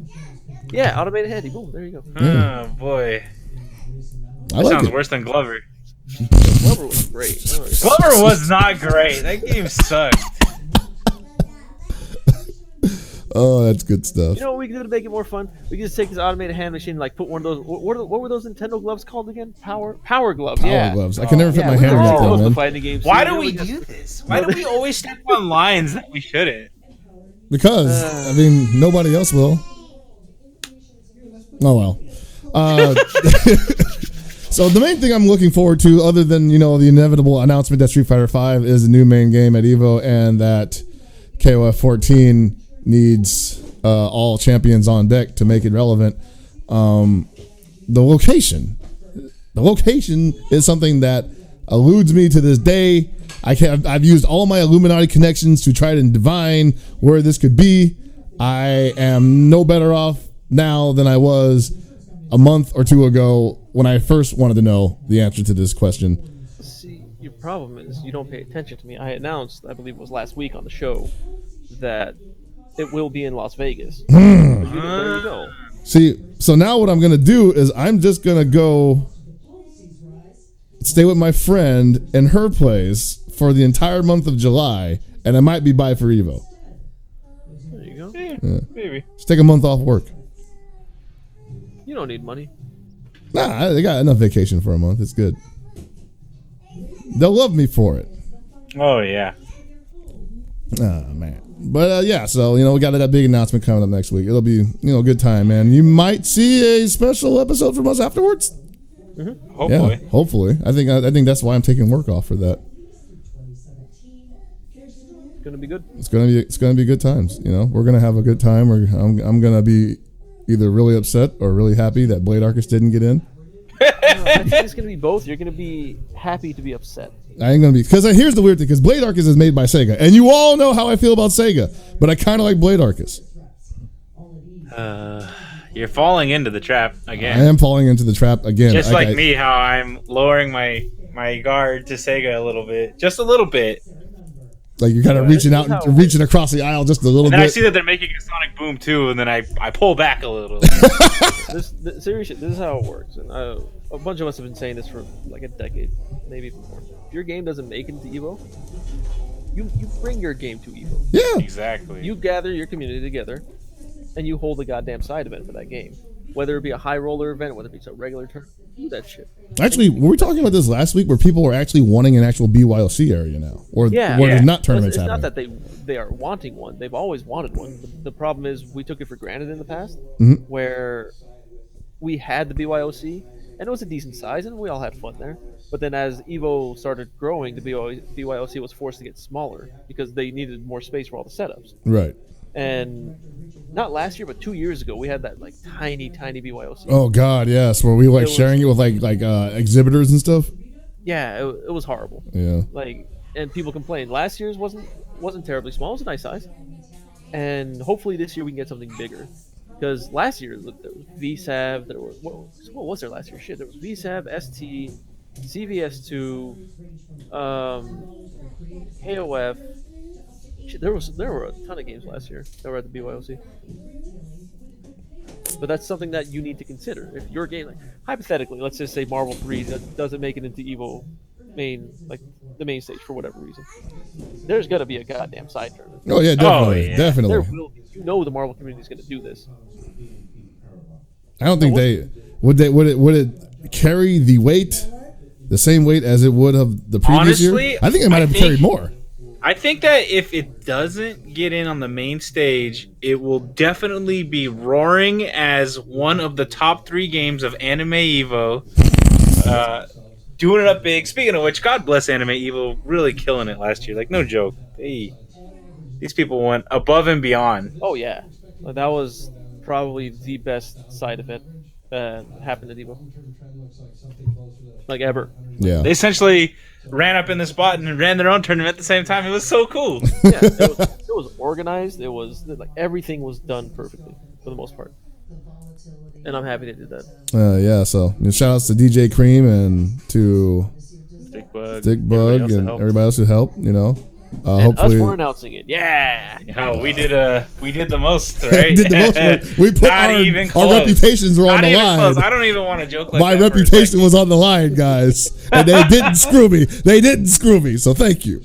Yeah, automated handy. Boom, there you go. Oh boy, I that like sounds it. worse than Glover. Glover was great. Oh, yeah. Glover was not great. That game sucked. Oh, that's good stuff. You know what we can do to make it more fun? We can just take this automated hand machine, like put one of those. What were those Nintendo gloves called again? Power gloves. Power Yeah. gloves. I can never fit my we hand can around use that, those to man. fight the games. Why too. do we do this? Why do we always step on lines that we shouldn't? Because, I mean, nobody else will. Oh, well. So the main thing I'm looking forward to, other than, the inevitable announcement that Street Fighter V is the new main game at EVO and that KOF 14 needs all champions on deck to make it relevant, the location. The location is something that eludes me to this day. I've used all my Illuminati connections to try to divine where this could be. I am no better off now than I was a month or two ago when I first wanted to know the answer to this question. See, your problem is you don't pay attention to me. I announced, I believe it was last week on the show, that it will be in Las Vegas. There you go. See, so now what I'm going to do is I'm just going to go stay with my friend in her place for the entire month of July, and I might be by for Evo. There you go. Yeah. Maybe. Just take a month off work. You don't need money. Nah, they got enough vacation for a month. It's good. They'll love me for it. Oh yeah. Oh, man. But, yeah, so, we got that big announcement coming up next week. It'll be, a good time, man. You might see a special episode from us afterwards. Mm-hmm. Hopefully. Yeah, hopefully. I think that's why I'm taking work off for that. It's gonna be good. It's gonna be good times. We're gonna have a good time. I'm gonna be either really upset or really happy that Blade Arcus didn't get in. I think it's gonna be both. You're gonna be happy to be upset. I ain't gonna be, because here's the weird thing, because Blade Arcus is made by Sega, and you all know how I feel about Sega, but I kind of like Blade Arcus. You're falling into the trap again. I am falling into the trap again. Just like me, how I'm lowering my guard to Sega a little bit, just a little bit. Like you're kind of reaching across the aisle just a little And bit. then I see that they're making a Sonic Boom too, and then I pull back a little. Seriously, this is how it works. And a bunch of us have been saying this for like a decade, maybe even more. If your game doesn't make it to Evo, you bring your game to Evo. Yeah, Exactly. You gather your community together, and you hold a goddamn side event for that game. Whether it be a high roller event, whether it be a regular turn, do that shit. actually, were we talking about this last week, where people are actually wanting an actual BYOC area now, or Yeah, where there's yeah. not tournaments It's happening? not that they are wanting one. They've always wanted one. The problem is we took it for granted in the past, Mhm. where we had the BYOC, and it was a decent size, and we all had fun there. But then as Evo started growing, the BYOC was forced to get smaller because they needed more space for all the setups. Right. And not last year, but 2 years ago, we had that like tiny BYOC. Oh God, yes. Were we It was- sharing it with like exhibitors and stuff? Yeah, it was horrible. Yeah. Like, and people complained. Last year's wasn't terribly small. It was a nice size. and hopefully this year we can get something bigger. Because last year there was VSAV, there were what was there last year? Shit, there was VSAV, ST, CVS2, KOF. Shit, there were a ton of games last year that were at the BYOC. But that's something that you need to consider. If your game, like hypothetically, let's just say Marvel 3 doesn't make it into Evo the main stage for whatever reason, there's gonna be a goddamn side tournament. Oh yeah, definitely, definitely. There will be. You know the Marvel community is gonna do this. I don't think would it carry the weight, the same weight as it would have the previous year. I think it might have carried more. I think that if it doesn't get in on the main stage, it will definitely be roaring as one of the top 3 games of Anime Evo. Doing it up big. Speaking of which, God bless Anime Evo, really killing it last year. Like, no joke. These people went above and beyond. Oh, yeah. That was probably the best side event that happened at Evo. Like, ever. Yeah. They essentially ran up in the spot and ran their own tournament at the same time. It was so cool. Yeah, it was organized. It was like everything was done perfectly for the most part, and I'm happy they did that. Yeah. So shout outs to DJ Cream and to Stickbug and everybody else who helped. You know, and hopefully us for announcing it. Yeah. We did the most, right? did the most work. We put our reputations were on the line. Close. I don't even want to joke like my that. My reputation was on the line, guys, and they didn't screw me. They didn't screw me. So thank you.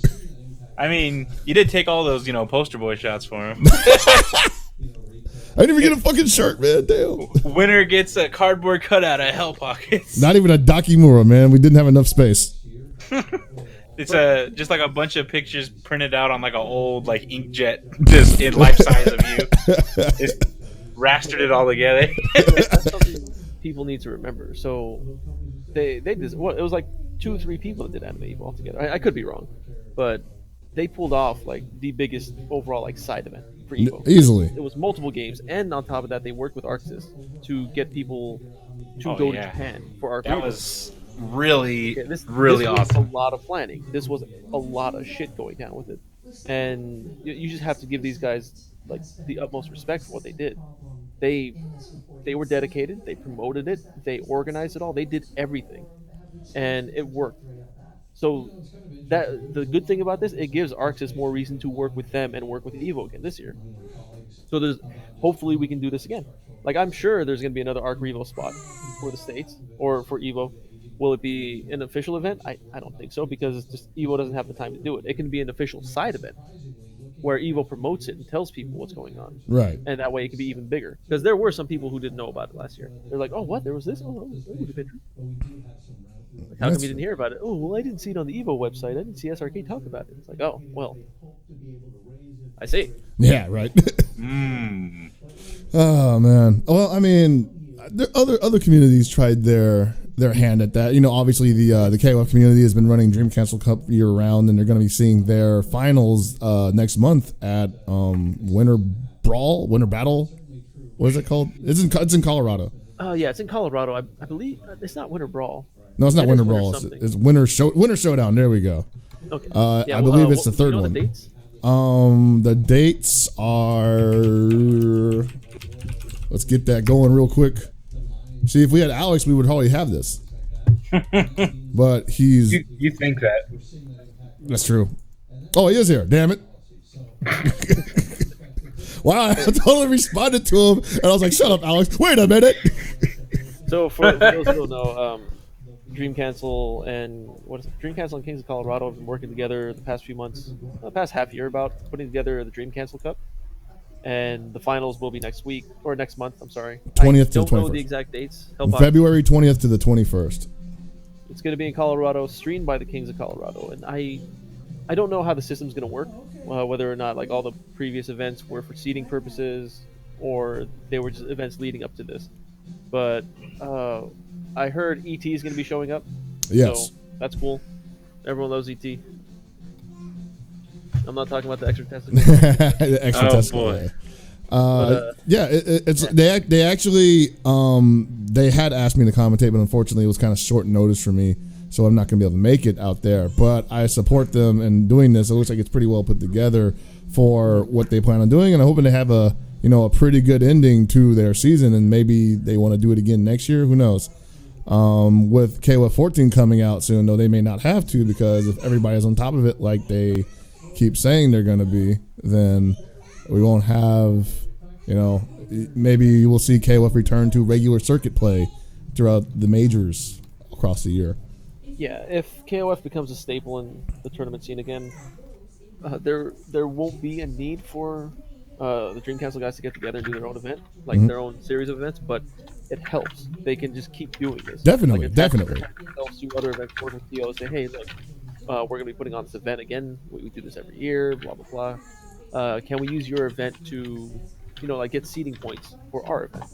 I mean, you did take all those, poster boy shots for him. I didn't even get a fucking shirt, man. Damn. Winner gets a cardboard cutout of Hell Pockets. Not even a Dakimura, man. We didn't have enough space. It's just like a bunch of pictures printed out on like an old like inkjet, just in life size of you. Just rastered it all together. That's something people need to remember. So they did it was like 2 or 3 people that did Anime Evo altogether. I could be wrong, but they pulled off like the biggest overall like side event for Evo. Easily. It was multiple games, and on top of that, they worked with Arxis to get people to go to Japan for Arc. That was really this awesome. Was a lot of planning. This was a lot of shit going down with it, and you just have to give these guys like the utmost respect for what they did. They were dedicated. They promoted it. They organized it all. They did everything, and it worked. So that the good thing about this, it gives Arxis more reason to work with them and work with Evo again this year. So hopefully we can do this again. Like, I'm sure there's going to be another Arc Revo spot for the States or for Evo. Will it be an official event? I don't think so, because it's just Evo doesn't have the time to do it. It can be an official side event where Evo promotes it and tells people what's going on. Right. And that way it can be even bigger. Because there were some people who didn't know about it last year. They're like, oh, what? There was this? Oh, like, how come you didn't hear about it? Oh, well, I didn't see it on the Evo website. I didn't see SRK talk about it. It's like, oh, well, I see. Yeah, right. Oh, man. Well, I mean, other communities tried their hand at that. Obviously the KOF community has been running Dream Cancel Cup year round, and they're going to be seeing their finals next month at Winter Battle. What is it called? It's in Colorado. Yeah, it's in Colorado. I believe it's not Winter Brawl. No, it's not Winter Brawl. It's Winter Showdown. There we go. Okay. I believe it's the third one. The dates? The dates are. Let's get that going real quick. See, if we had Alex, we would already have this. But he's. You think that? That's true. Oh, he is here. Damn it. Wow, I totally responded to him, and I was like, "Shut up, Alex! Wait a minute." So for those who don't know, Dream Cancel and Dream Cancel and Kings of Colorado have been working together the past few months, the past half year, about putting together the Dream Cancel Cup, and the finals will be next week or next month. I'm sorry, 20th to 21st. I don't know the exact dates. February 20th to the 21st. It's going to be in Colorado, streamed by the Kings of Colorado, and I don't know how the system's going to work, whether or not like all the previous events were for seeding purposes or they were just events leading up to this. But I heard ET is going to be showing up. Yes. So that's cool. Everyone loves ET. I'm not talking about the extra testicle. The extra testicle. Boy. Yeah, it's they actually they had asked me to commentate, but unfortunately it was kind of short notice for me. so I'm not going to be able to make it out there. But I support them in doing this. It looks like it's pretty well put together for what they plan on doing, and I'm hoping to have a pretty good ending to their season, and maybe they want to do it again next year. Who knows? With KOF 14 coming out soon, though, they may not have to, because if everybody's on top of it like they keep saying they're going to be, then we won't have, maybe we'll see KOF return to regular circuit play throughout the majors across the year. Yeah, if KOF becomes a staple in the tournament scene again, there won't be a need for the Dream Castle guys to get together and do their own event, like their own series of events, but it helps. They can just keep doing this. Definitely. They'll do other events for the TO, say, hey, look, we're going to be putting on this event again. We do this every year, blah, blah, blah. Can we use your event to, get seeding points for our event?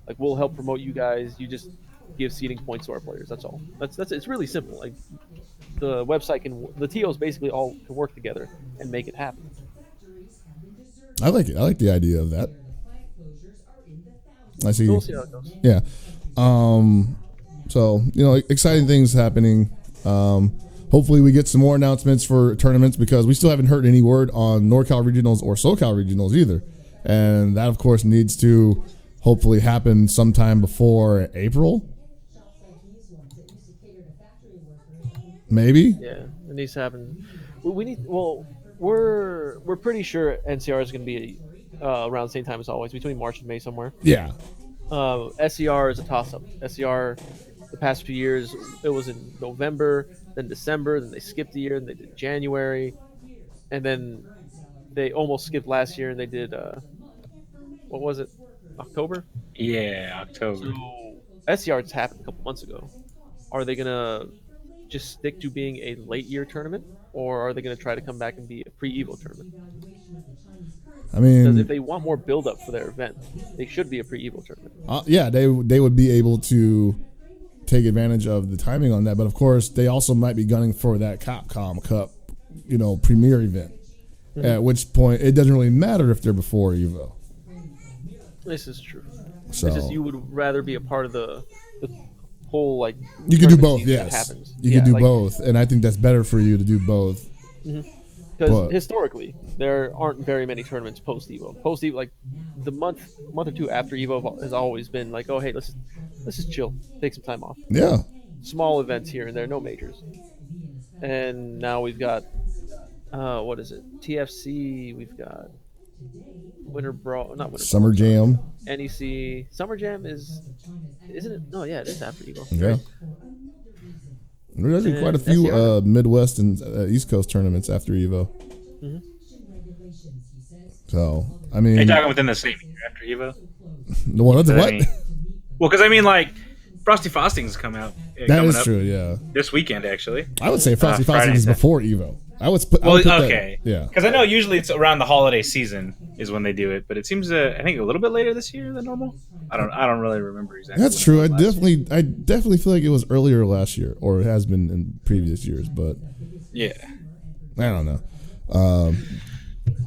Like, we'll help promote you guys. You just give seeding points to our players. That's all. That's it's really simple. Like, the website the TOs basically all can work together and make it happen. I like it. I like the idea of that. I see. We'll see how it goes. Yeah. So, exciting things happening. Hopefully we get some more announcements for tournaments, because we still haven't heard any word on NorCal Regionals or SoCal Regionals either. And that, of course, needs to hopefully happen sometime before April. Maybe? Yeah, it needs to happen. We're pretty sure NCR is going to be around the same time as always, between March and May somewhere. Yeah. SCR is a toss-up. SCR, the past few years, it was in November, then December, then they skipped the year, and they did January, and then they almost skipped last year, and they did, what was it, October? Yeah, October. So SCR just happened a couple months ago. Are they going to just stick to being a late-year tournament, or are they going to try to come back and be a pre-EVO tournament? I mean, because if they want more build-up for their event, they should be a pre-EVO tournament. Yeah, they would be able to take advantage of the timing on that. But of course, they also might be gunning for that Capcom Cup, premier event. Mm-hmm. At which point, it doesn't really matter if they're before EVO. This is true. So it's just you would rather be a part of the whole, like, you could do both. Yes, that happens. You could do both, and I think that's better for you to do both. Because historically, there aren't very many tournaments post Evo. Post Evo, like the month or two after Evo, has always been like, oh hey, let's just chill, take some time off. Yeah. Small events here and there, no majors. And now we've got, what is it? TFC. We've got Winter Brawl, not Winter Summer Brawl, Jam. NEC. Summer Jam isn't it? No, yeah, it is after Evo. Yeah. Right? There's actually quite a few Midwest and East Coast tournaments after Evo. Mm-hmm. So, I mean... Are you talking within the same year after Evo? Well, that's what? Well, because I mean, like, Frosty Frostings come out. That is true, yeah. This weekend, actually. I would say Frosty Frostings is before Evo. I would put okay. That, yeah. Because I know usually it's around the holiday season is when they do it, but it seems I think a little bit later this year than normal. I don't really remember exactly. That's true. I definitely feel like it was earlier last year, or it has been in previous years, but yeah, I don't know.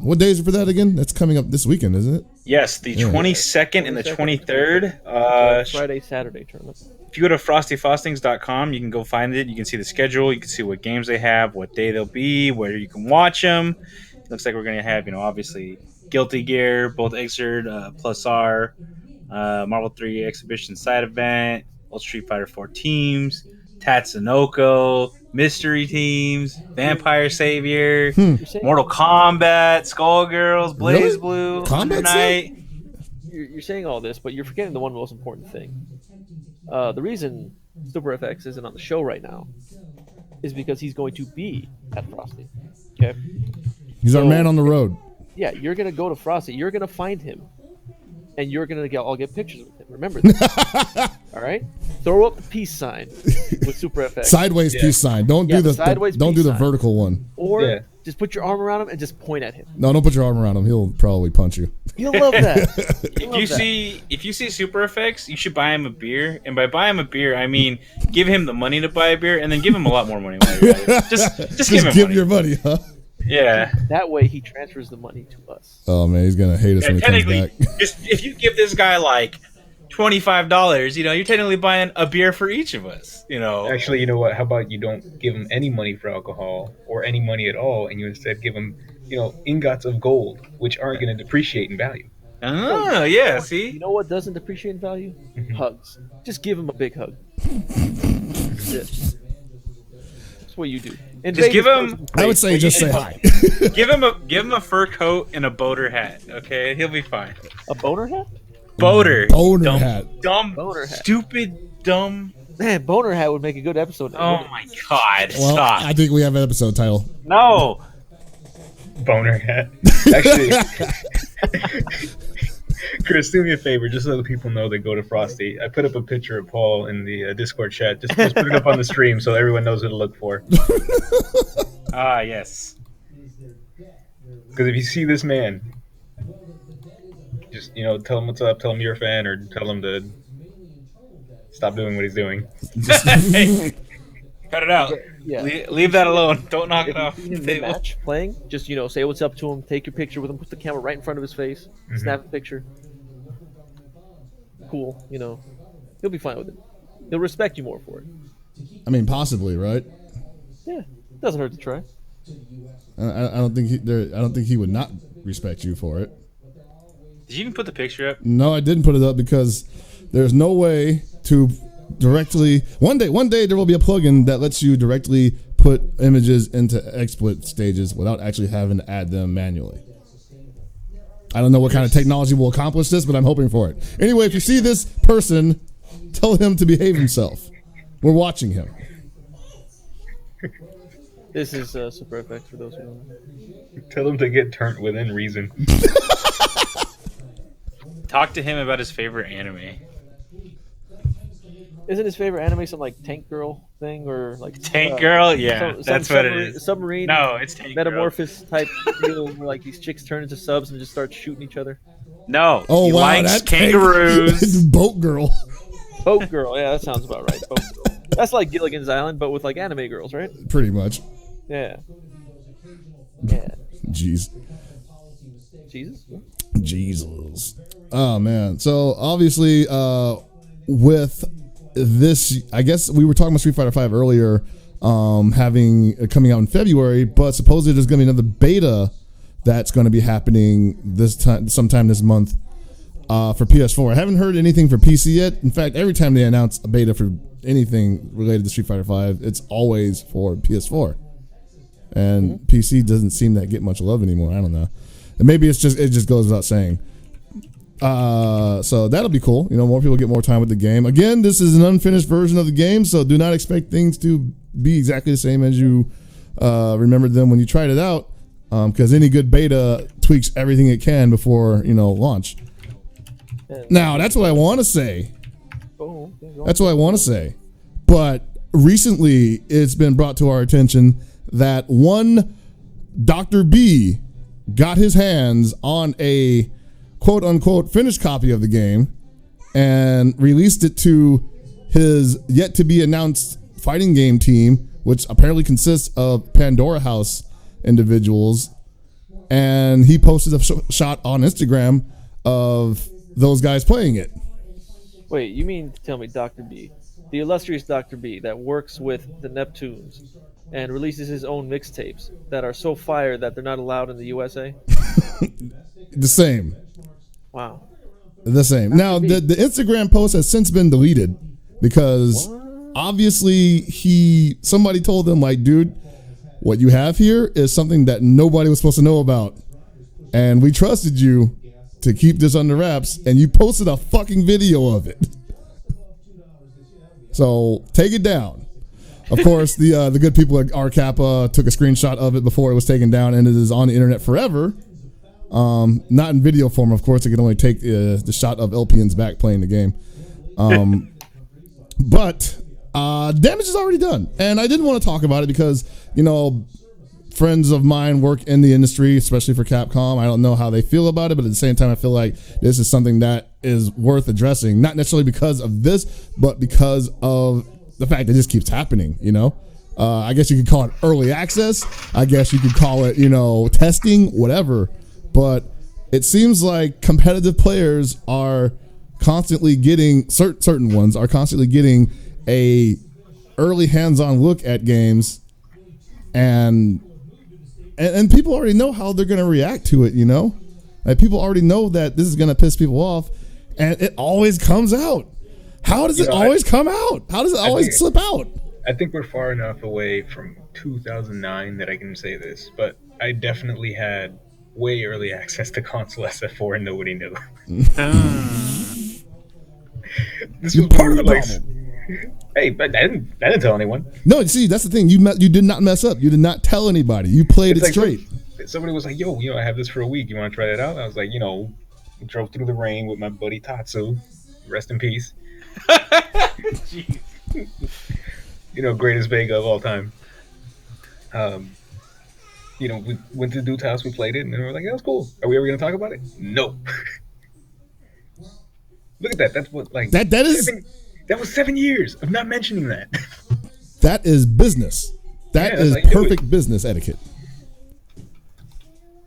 What days are for that again? That's coming up this weekend, isn't it? Yes, the 22nd and the 23rd. Friday, Saturday tournament. If you go to frostyfrostings.com, you can go find it. You can see the schedule. You can see what games they have, what day they'll be, where you can watch them. It looks like we're going to have, obviously Guilty Gear, both Xrd plus R, Marvel 3 Exhibition side event, Ultra Street Fighter 4 teams, Tatsunoko, mystery teams, Vampire Savior, Mortal Kombat, Skullgirls, Blaze Blue, Combat Night. You're saying all this, but you're forgetting the one most important thing. The reason Super FX isn't on the show right now is because he's going to be at Frosty. Okay, he's our man on the road. Yeah, you're gonna go to Frosty. You're gonna find him, and you're gonna all get pictures with him. Remember that. All right. Throw up the peace sign with Super FX. Sideways peace sign. Don't do the vertical one. Or just put your arm around him and just point at him. No, don't put your arm around him. He'll probably punch you. He'll love that. If you see Super FX, you should buy him a beer. And by buy him a beer, I mean give him the money to buy a beer, and then give him a lot more money while you're at it. Just give him money. Your money, huh? Yeah. That way he transfers the money to us. Oh man, he's gonna hate us when he comes back. If you give this guy like $25. You know, you're technically buying a beer for each of us. You know. Actually, you know what? How about you don't give them any money for alcohol or any money at all, and you instead give them, ingots of gold, which aren't going to depreciate in value. Oh, yeah. See. You know what doesn't depreciate in value? Hugs. Just give him a big hug. That's it. That's what you do. Just give him. I would say just say hi. give him a fur coat and a boater hat. Okay, he'll be fine. A boner hat? Boater. Boner hat. Dumb. Boner hat. Stupid. Dumb. Man, boner hat would make a good episode. Oh my God! Well, Stop. I think we have an episode title. No. Boner hat. Actually, Chris, do me a favor, just so the people know they go to Frosty. I put up a picture of Paul in the Discord chat. Just put it up on the stream so everyone knows what to look for. Ah, yes. Because if you see this man, just tell him what's up, tell him you're a fan, or tell him to stop doing what he's doing. Hey, cut it out. Yeah. Leave that alone. Don't knock it off. If you see him in a match playing, just say what's up to him, take your picture with him, put the camera right in front of his face, snap a picture. Cool, he'll be fine with it. He'll respect you more for it. I mean, possibly, right? Yeah, doesn't hurt to try. I don't think he would not respect you for it. Did you even put the picture up? No, I didn't put it up because there's no way to directly. One day there will be a plugin that lets you directly put images into XSplit stages without actually having to add them manually. I don't know what kind of technology will accomplish this, but I'm hoping for it. Anyway, if you see this person, tell him to behave himself. We're watching him. This is Super FX for those who don't know. Tell him to get turned within reason. Talk to him about his favorite anime. Isn't his favorite anime some like Tank Girl thing or like Tank Girl? Yeah, that's what it is. Submarine. No, it's Tank Metamorphosis type deal where like these chicks turn into subs and just start shooting each other. No. Oh he wow, likes that kangaroos. Boat Girl. Boat Girl. Yeah, that sounds about right. Boat Girl. That's like Gilligan's Island, but with like anime girls, right? Pretty much. Yeah. Yeah. Jeez. Jesus. Oh man. So obviously, with this, I guess we were talking about Street Fighter V earlier, coming out in February, but supposedly there's going to be another beta that's going to be happening sometime this month for PS4. I haven't heard anything for PC yet. In fact, every time they announce a beta for anything related to Street Fighter V, it's always for PS4. And PC doesn't seem to get much love anymore. I don't know. And maybe it just goes without saying. So that'll be cool. More people get more time with the game. Again, this is an unfinished version of the game, so do not expect things to be exactly the same as you remembered them when you tried it out. Because any good beta tweaks everything it can before launch. Now that's what I want to say. That's what I want to say. But recently, it's been brought to our attention that one Dr. B got his hands on a quote-unquote finished copy of the game and released it to his yet-to-be-announced fighting game team, which apparently consists of Pandora House individuals. And he posted a shot on Instagram of those guys playing it. Wait, you mean to tell me Dr. B, the illustrious Dr. B that works with the Neptunes and releases his own mixtapes that are so fire that they're not allowed in the USA? The same. Wow. The same. Now, the Instagram post has since been deleted because obviously somebody told him, like, dude, what you have here is something that nobody was supposed to know about. And we trusted you to keep this under wraps, and you posted a fucking video of it. So take it down. Of course, the good people at RCappa took a screenshot of it before it was taken down, and it is on the internet forever. Not in video form, of course. It can only take the shot of LPN's back playing the game. But damage is already done, and I didn't want to talk about it because friends of mine work in the industry, especially for Capcom. I don't know how they feel about it, but at the same time, I feel like this is something that is worth addressing, not necessarily because of this, but because of the fact that this keeps happening. I guess you could call it early access. I guess you could call it, testing, whatever. But it seems like competitive players are constantly getting certain ones are constantly getting a early hands-on look at games, and people already know how they're going to react to it. Like, people already know that this is going to piss people off, and it always comes out. How does it always come out? How does it always slip out? I think we're far enough away from 2009 that I can say this, but I definitely had way early access to console SF4 and nobody knew. This was part of the problem. Hey, but I didn't tell anyone. No, see, that's the thing. You did not mess up. You did not tell anybody. You played it straight. Somebody was like, "Yo, I have this for a week. You want to try that out?" I was like, drove through the rain with my buddy Tatsu. Rest in peace. Jeez. Greatest Vega of all time. We went to Dude's house, we played it, and we were like, "Yeah, that's cool. Are we ever going to talk about it?" No. Look at that. That's what that was 7 years of not mentioning that. That is business. That is perfect business etiquette.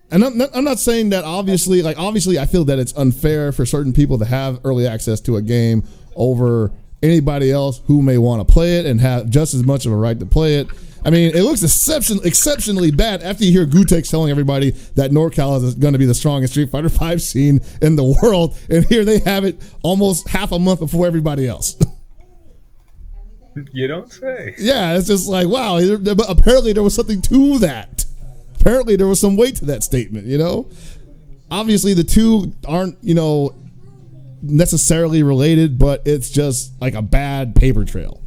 And I'm not saying that obviously, I feel that it's unfair for certain people to have early access to a game over anybody else who may want to play it and have just as much of a right to play it. I mean, it looks exceptionally bad after you hear Gutex telling everybody that NorCal is going to be the strongest Street Fighter V scene in the world, and here they have it almost half a month before everybody else. You don't say. Yeah, it's just like, wow, but apparently there was something to that. Apparently there was some weight to that statement, Obviously the two aren't, necessarily related, but it's just like a bad paper trail.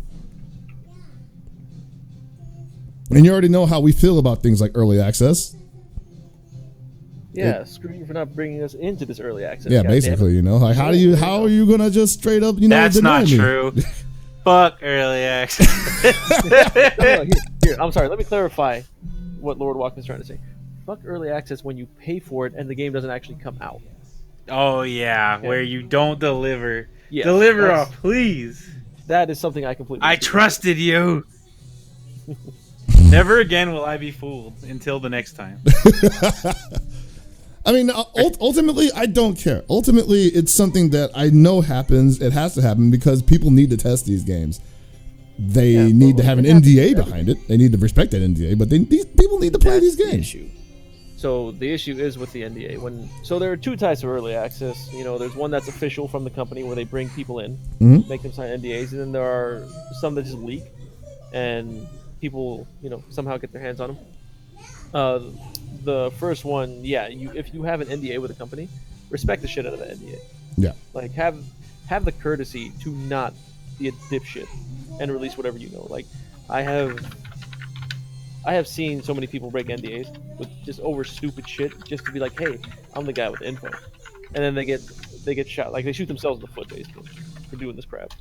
And you already know how we feel about things like early access. Yeah, screw you for not bringing us into this early access. Yeah, basically, like how are you gonna just straight up, That's deny not me? true. Fuck early access. Here, I'm sorry. Let me clarify what Lord Walken's trying to say. Fuck early access when you pay for it and the game doesn't actually come out. Oh yeah, where you don't deliver. Yes, Deliver off, please. That is something I completely. I trusted you. Never again will I be fooled until the next time. I mean, ultimately, I don't care. Ultimately, it's something that I know happens. It has to happen because people need to test these games. They need to have an NDA behind it. They need to respect that NDA, but these people need to play these games. So the issue is with the NDA. So there are two types of early access. There's one that's official from the company where they bring people in, make them sign NDAs, and then there are some that just leak, and people, somehow get their hands on them. The first one, if you have an NDA with a company, respect the shit out of the NDA. Yeah. Like, have the courtesy to not be a dipshit and release whatever you know. Like, I have seen so many people break NDAs with just over stupid shit just to be like, hey, I'm the guy with the info. And then they get shot. Like, they shoot themselves in the foot, basically, for doing this crap.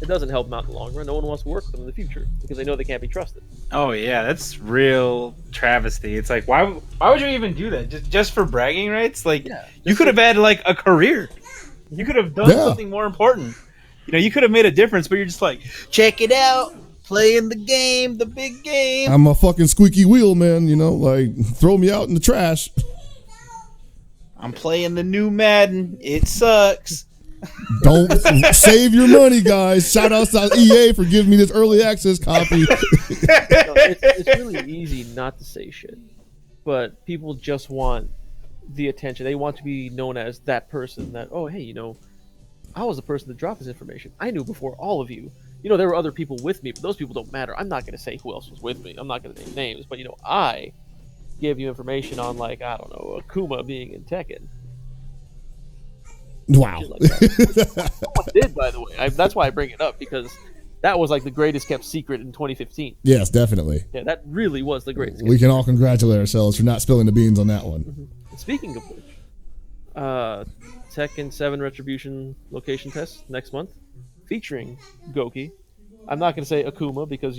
It doesn't help them out in the long run. No one wants to work with them in the future because they know they can't be trusted. Oh yeah, that's real travesty. It's like, why would you even do that? Just for bragging rights? Like, you could have had like a career. You could have done something more important. You could have made a difference, but you're just like, check it out, playing the game, the big game. I'm a fucking squeaky wheel, man. Like, throw me out in the trash. I'm playing the new Madden. It sucks. Don't save your money, guys. Shout out to EA for giving me this early access copy. It's really easy not to say shit, but people just want the attention. They want to be known as that person that, oh, hey, I was the person that dropped this information. I knew before all of you. There were other people with me, but those people don't matter. I'm not going to say who else was with me. I'm not going to name names, but, I gave you information on, like, I don't know, Akuma being in Tekken. Wow. Like that. Someone did, by the way. That's why I bring it up, because that was like the greatest kept secret in 2015. Yes, definitely. Yeah, that really was the greatest. We can all congratulate ourselves for not spilling the beans on that one. Mm-hmm. Speaking of which, Tekken 7 Retribution location test next month, featuring Goki. I'm not going to say Akuma because,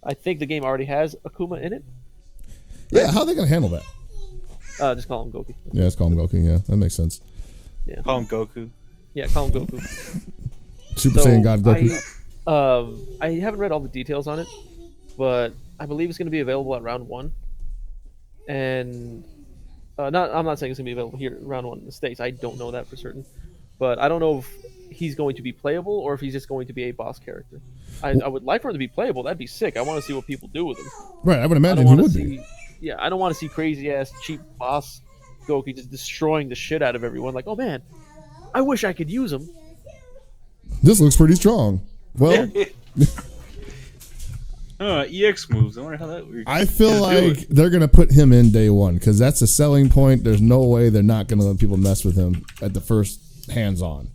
I think the game already has Akuma in it. Yeah, how are they going to handle that? Just call him Goki. Yeah, just call him Goki. Yeah, that makes sense. Yeah. Call him Goku. Yeah, call him Goku. Super Saiyan God Goku. I haven't read all the details on it, but I believe it's going to be available at round 1. And I'm not saying it's going to be available here at round 1 in the States. I don't know that for certain. but I don't know if he's going to be playable or if he's just going to be a boss character. I would like for him to be playable. That'd be sick. I want to see what people do with him. Right, I would I imagine don't he want would to be. see. Yeah, I don't want to see crazy ass cheap boss Goki just destroying the shit out of everyone. Like, oh man, I wish I could use him. This looks pretty strong. Well, EX moves. I wonder how that works. I feel Just do like it. they're gonna put him in day one because that's a selling point. There's no way they're not gonna let people mess with him at the first hands-on.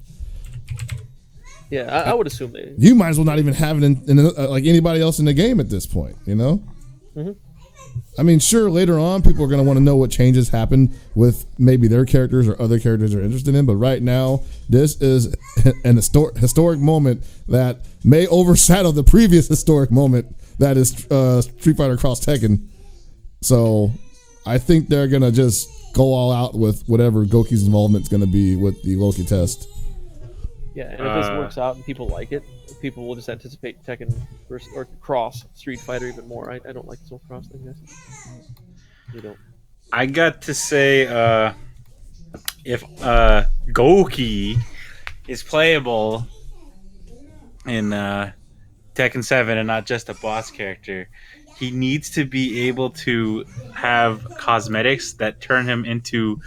Yeah, I would assume they. You might as well not even have it in like anybody else in the game at this point. You know. Mhm. I mean, sure, later on, people are going to want to know what changes happened with maybe their characters or other characters they're interested in. But right now, this is an historic moment that may overshadow the previous historic moment that is Street Fighter Cross Tekken. So I think they're going to just go all out with whatever Goki's involvement is going to be with the Loki test. Yeah, and if this works out and people like it, people will just anticipate Tekken versus or Cross Street Fighter even more. I don't like this whole Cross thing, guys. You don't. I got to say, if Goki is playable in Tekken 7 and not just a boss character, he needs to be able to have cosmetics that turn him into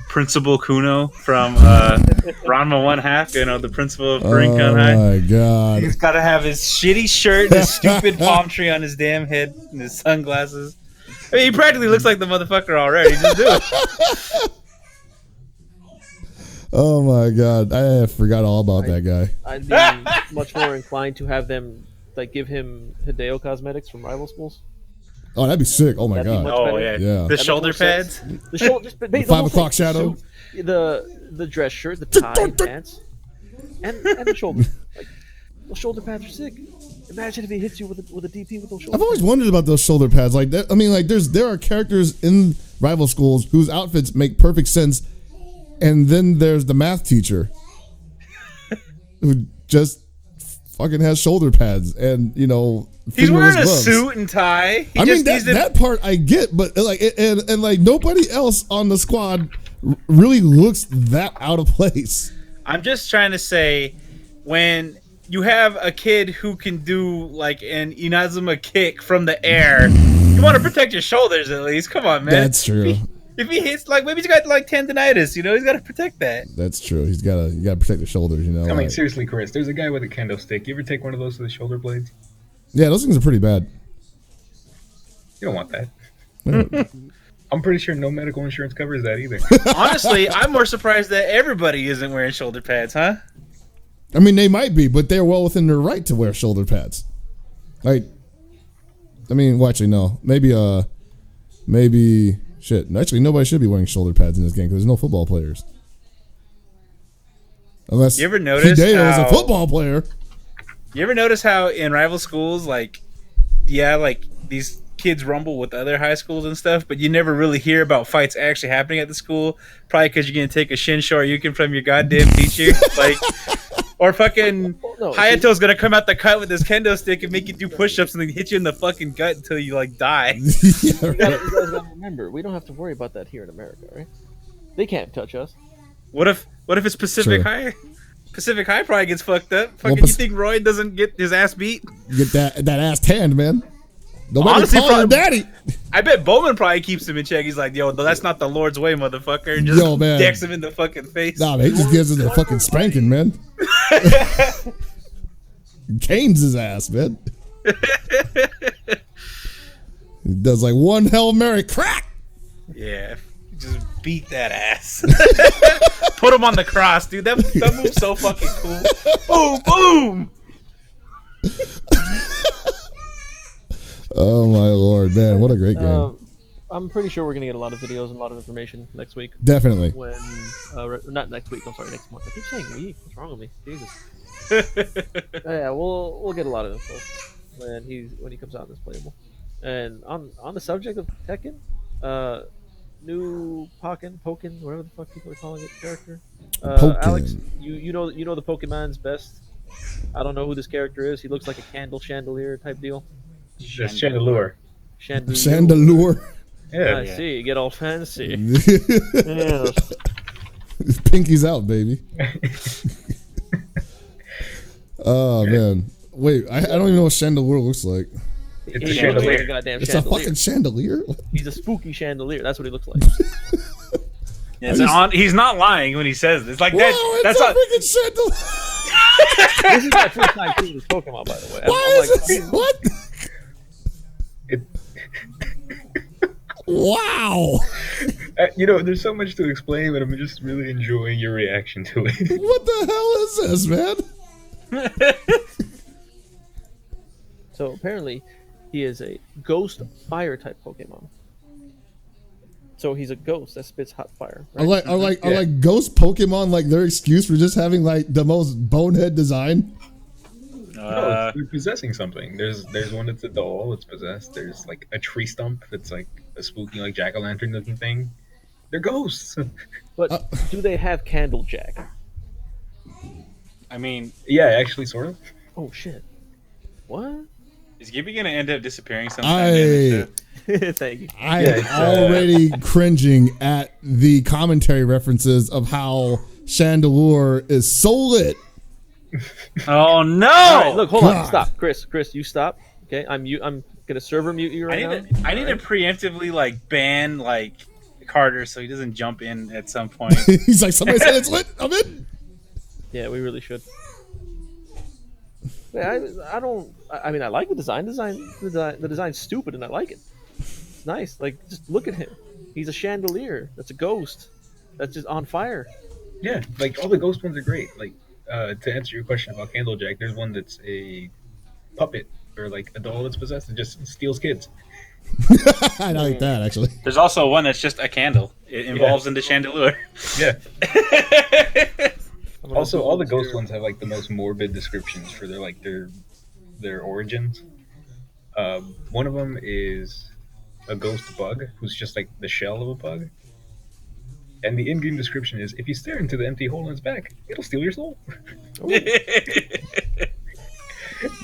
Principal Kuno from Ranma 1/2, you know, the principal of Rinkan High. Oh my god. He's got to have his shitty shirt and his stupid palm tree on his damn head and his sunglasses. I mean, he practically looks like the motherfucker already. Just do it. Oh my god. I forgot all about that guy. I'd be much more inclined to have them like give him Hideo cosmetics from rival schools. Oh, that'd be sick. Oh my That'd be god. much Oh, better. yeah. Yeah. The That shoulder makes more pads. sense. The shoulder, just, the 5 whole o'clock thing, shadow. the dress shirt, the tie, pants, and the shoulder. Like, those shoulder pads are sick. Imagine if he hits you with a DP with those shoulder I've always pads. wondered about those shoulder pads. Like, I mean, like there are characters in rival schools whose outfits make perfect sense, and then there's the math teacher who just fucking has shoulder pads, and you know He's wearing a gloves. suit and tie. He I just mean needs to- that part I get, but like and like nobody else on the squad really looks that out of place. I'm just trying to say, when you have a kid who can do like an Inazuma kick from the air, you want to protect your shoulders at least. Come on, man. That's true. If he hits, like, maybe he's got like tendonitis, you know, he's got to protect that. That's true. You gotta protect the shoulders, you know. I mean, like- seriously, Chris, there's a guy with a kendo stick. You ever take one of those to the shoulder blades? yeah, those things are pretty bad. You don't want that. Yeah. I'm pretty sure no medical insurance covers that either. Honestly, I'm more surprised that everybody isn't wearing shoulder pads, huh? I mean, they might be, but they're well within their right to wear shoulder pads. Like, I mean, well, actually, no. Maybe, shit. Actually, nobody should be wearing shoulder pads in this game because there's no football players. Unless You ever notice Hideo is a how- football player. You ever notice how in rival schools, like, yeah, like these kids rumble with other high schools and stuff, but you never really hear about fights actually happening at the school? Probably because you're gonna take a Shin Shoryuken from your goddamn teacher, like, or fucking No, Hayato's gonna come out the cut with his kendo stick and make you do push-ups and then hit you in the fucking gut until you like die. Yeah, You right. guys gotta remember, we don't have to worry about that here in America, right? They can't touch us. What if it's Pacific True. High? Pacific High probably gets fucked up. Well, Fucking, you think Roy doesn't get his ass beat? Get that ass tanned, man. Nobody Honestly, call him probably- daddy. I bet Bowman probably keeps him in check. He's like, yo, that's not the Lord's way, motherfucker. And just Yo, man. decks him in the fucking face. Nah, man, he just gives him the fucking spanking, man. Canes his ass, man. He does like one Hail Mary crack. Yeah. Just beat that ass. Put him on the cross, dude. That move's so fucking cool. Boom, boom. Oh my lord, man, what a great game. I'm pretty sure we're gonna get a lot of videos and a lot of information next week. Definitely. When, not next week. I'm sorry, next month. I keep saying week. What's wrong with me? Jesus. Yeah, we'll get a lot of info when he comes out and is playable. And on the subject of Tekken, new Pokken, whatever the fuck people are calling it, character. Pokken. Alex, you know the Pokemon's best. I don't know who this character is. He looks like a candle chandelier type deal. That's Chandelure. Chandelure. Yeah. I see. You get all fancy. That's Yes. Pinky's out, baby. Oh man, wait, I don't even know what chandelier looks like. It's a He looks chandelier. like a goddamn It's chandelier. a fucking chandelier. He's a spooky chandelier. That's what he looks like. He's not lying when he says this. Like Wow, that. it's That's a not. freaking chandelier. This is my first time seeing this Pokemon, by the way. Why is this? What? It, Wow. there's so much to explain, but I'm just really enjoying your reaction to it. What the hell is this, man? So apparently, he is a ghost fire type Pokemon. So he's a ghost that spits hot fire. Right? Are like ghost Pokemon like their excuse for just having like the most bonehead design? No, they're possessing something. There's one that's a doll that's possessed. There's like a tree stump that's like a spooky like jack-o'-lantern looking thing. They're ghosts. But do they have Candlejack? I mean, Yeah, actually, sort of. Oh shit! What? is Gibby gonna end up disappearing sometime? in the show? Thank you. I Yeah, am it's, already cringing at the commentary references of how Chandelure is so lit. Oh no! All right, look, hold God. on, stop, Chris, you stop. Okay, I'm gonna server mute you right now. I need to preemptively like ban like Carter so he doesn't jump in at some point. He's like, somebody said it's lit. I'm in. Yeah, we really should. Yeah, I don't. I mean, I like the design. The design's stupid, and I like it. It's nice. Like, just look at him. He's a chandelier. That's a ghost. That's just on fire. Yeah, like all the ghost ones are great. Like to answer your question about Candlejack, there's one that's a puppet or like a doll that's possessed and just steals kids. I like that actually. There's also one that's just a candle. It involves into Chandelure. Yeah. I'm gonna Also, do all the this ghost here. ones have like the most morbid descriptions for their origins. One of them is a ghost bug who's just like the shell of a bug. And the in-game description is, if you stare into the empty hole in its back, it'll steal your soul.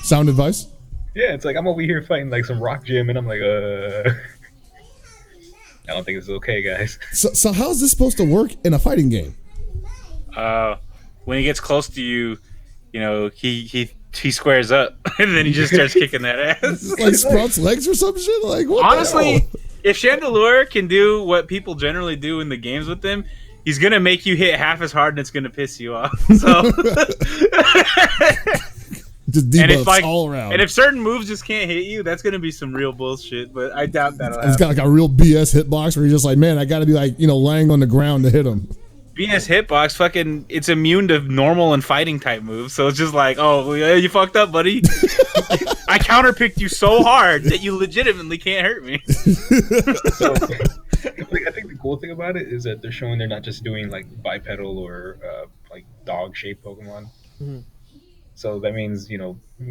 Sound advice. Yeah, it's like I'm over here fighting like some rock gym, and I'm like, I don't think this is okay, guys. So how is this supposed to work in a fighting game? When he gets close to you, you know, he squares up and then he just starts kicking that ass. Like sprouts legs or some shit? Like what? Honestly, the hell? if Chandelure can do what people generally do in the games with him, he's gonna make you hit half as hard and it's gonna piss you off. So Just debuffs all around. and if certain moves just can't hit you, that's gonna be some real bullshit. But I doubt that'll It's happen. got like a real BS hitbox where you're just like, man, I got to be like, laying on the ground to hit him. BS hitbox, fucking, it's immune to normal and fighting type moves. So it's just like, oh, yeah, you fucked up, buddy. I counterpicked you so hard that you legitimately can't hurt me. So, like, I think the cool thing about it is that they're showing they're not just doing like bipedal or like dog-shaped Pokemon. Mhm. So that means we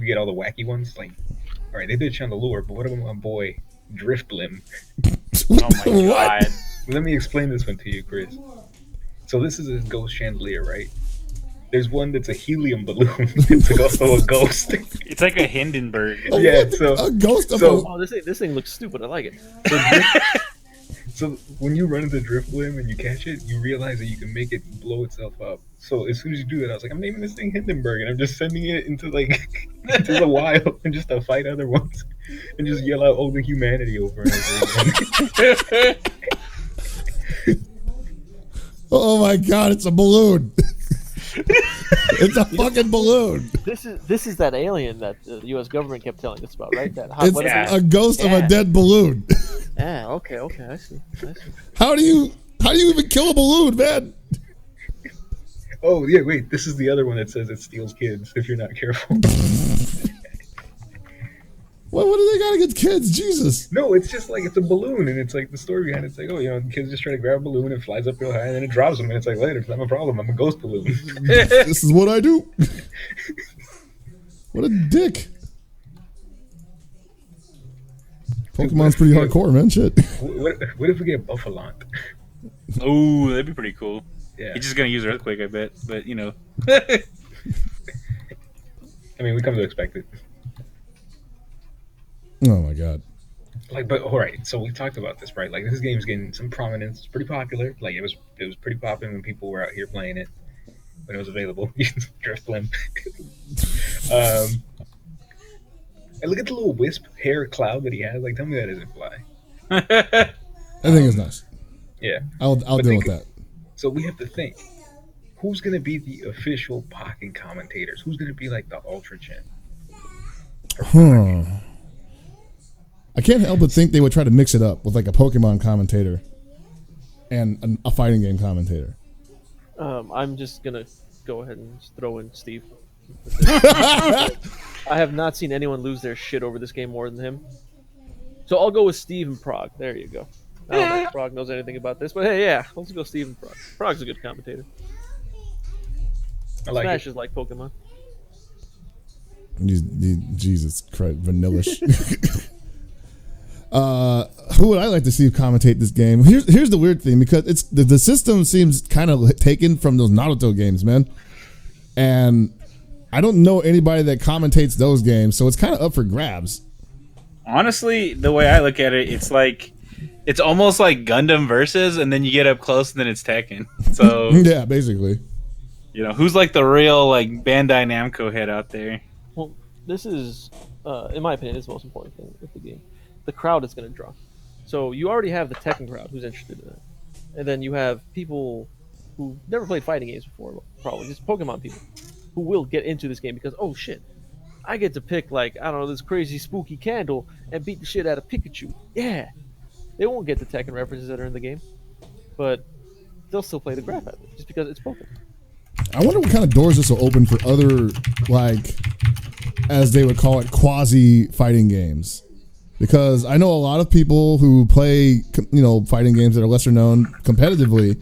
get all the wacky ones. Like, all right, they did Chandelure, but what about my boy Driftblim? Oh my What? god. Let me explain this one to you, Chris. So this is a ghost chandelier, right? There's one that's a helium balloon. It's also a ghost. It's like a Hindenburg. Yeah, What? so- A ghost of so- Oh, this thing looks stupid. I like it. So when you run into Driftblim and you catch it, you realize that you can make it blow itself up. So as soon as you do that, I was like, I'm naming this thing Hindenburg, and I'm just sending it into into the wild and just to fight other ones and just yell out "Oh, the humanity" over and over again. Oh my god, it's a balloon. It's a fucking balloon. This is that alien that the U.S. government kept telling us about, right? That It's what is it? a ghost of Yeah. a dead balloon. Yeah. Okay. I see. How do you even kill a balloon, man? Oh yeah, wait. This is the other one that says it steals kids if you're not careful. What do they got against kids? Jesus. No, it's just like it's a balloon, and it's like the story behind it's like, the kids just try to grab a balloon and flies up real high, and then it drops them, and it's like later, it's not my problem. I'm a ghost balloon. This is what I do. What a dick. Pokemon's pretty hardcore, man. Shit. What if we get Buffalant? Ooh, that'd be pretty cool. Yeah. He's just gonna use Earthquake, I bet. But, I mean, we come to expect it. Oh my god. Like, but all right. So we talked about this, right? Like, this game's getting some prominence. It's pretty popular. Like, it was pretty popular when people were out here playing it when it was available. Drift blimp. And look at the little wisp hair cloud that he has. Like, tell me that isn't fly. I think it's nice. Yeah. I'll deal with that. So we have to think. Who's going to be the official Pokken commentators? Who's going to be like the Ultra Champ? I can't help but think they would try to mix it up with like a Pokemon commentator and a fighting game commentator. I'm just gonna go ahead and just throw in Steve. I have not seen anyone lose their shit over this game more than him. So I'll go with Steve and Prague. There you go. I don't know if Prague knows anything about this, but hey, yeah, let's go Steve and Prague. Prague's a good commentator. I like Smash it. is like Pokemon. Jesus Christ, vanillish. Who would I like to see commentate this game? Here's the weird thing, because it's the system seems kind of taken from those Naruto games, man. And I don't know anybody that commentates those games, so it's kind of up for grabs. Honestly, the way I look at it, it's almost like Gundam Versus, and then you get up close, and then it's Tekken. So yeah, basically. You know, who's like the real like Bandai Namco head out there? Well, this is, in my opinion, is the most important thing with the game. The crowd is going to draw. So you already have the Tekken crowd who's interested in it. And then you have people who never played fighting games before, probably just Pokemon people, who will get into this game because, oh shit, I get to pick, like, I don't know, this crazy spooky candle and beat the shit out of Pikachu. Yeah. They won't get the Tekken references that are in the game, but they'll still play the crap out of it just because it's Pokemon. I wonder what kind of doors this will open for other, like, as they would call it, quasi fighting games. Because I know a lot of people who play, fighting games that are lesser known competitively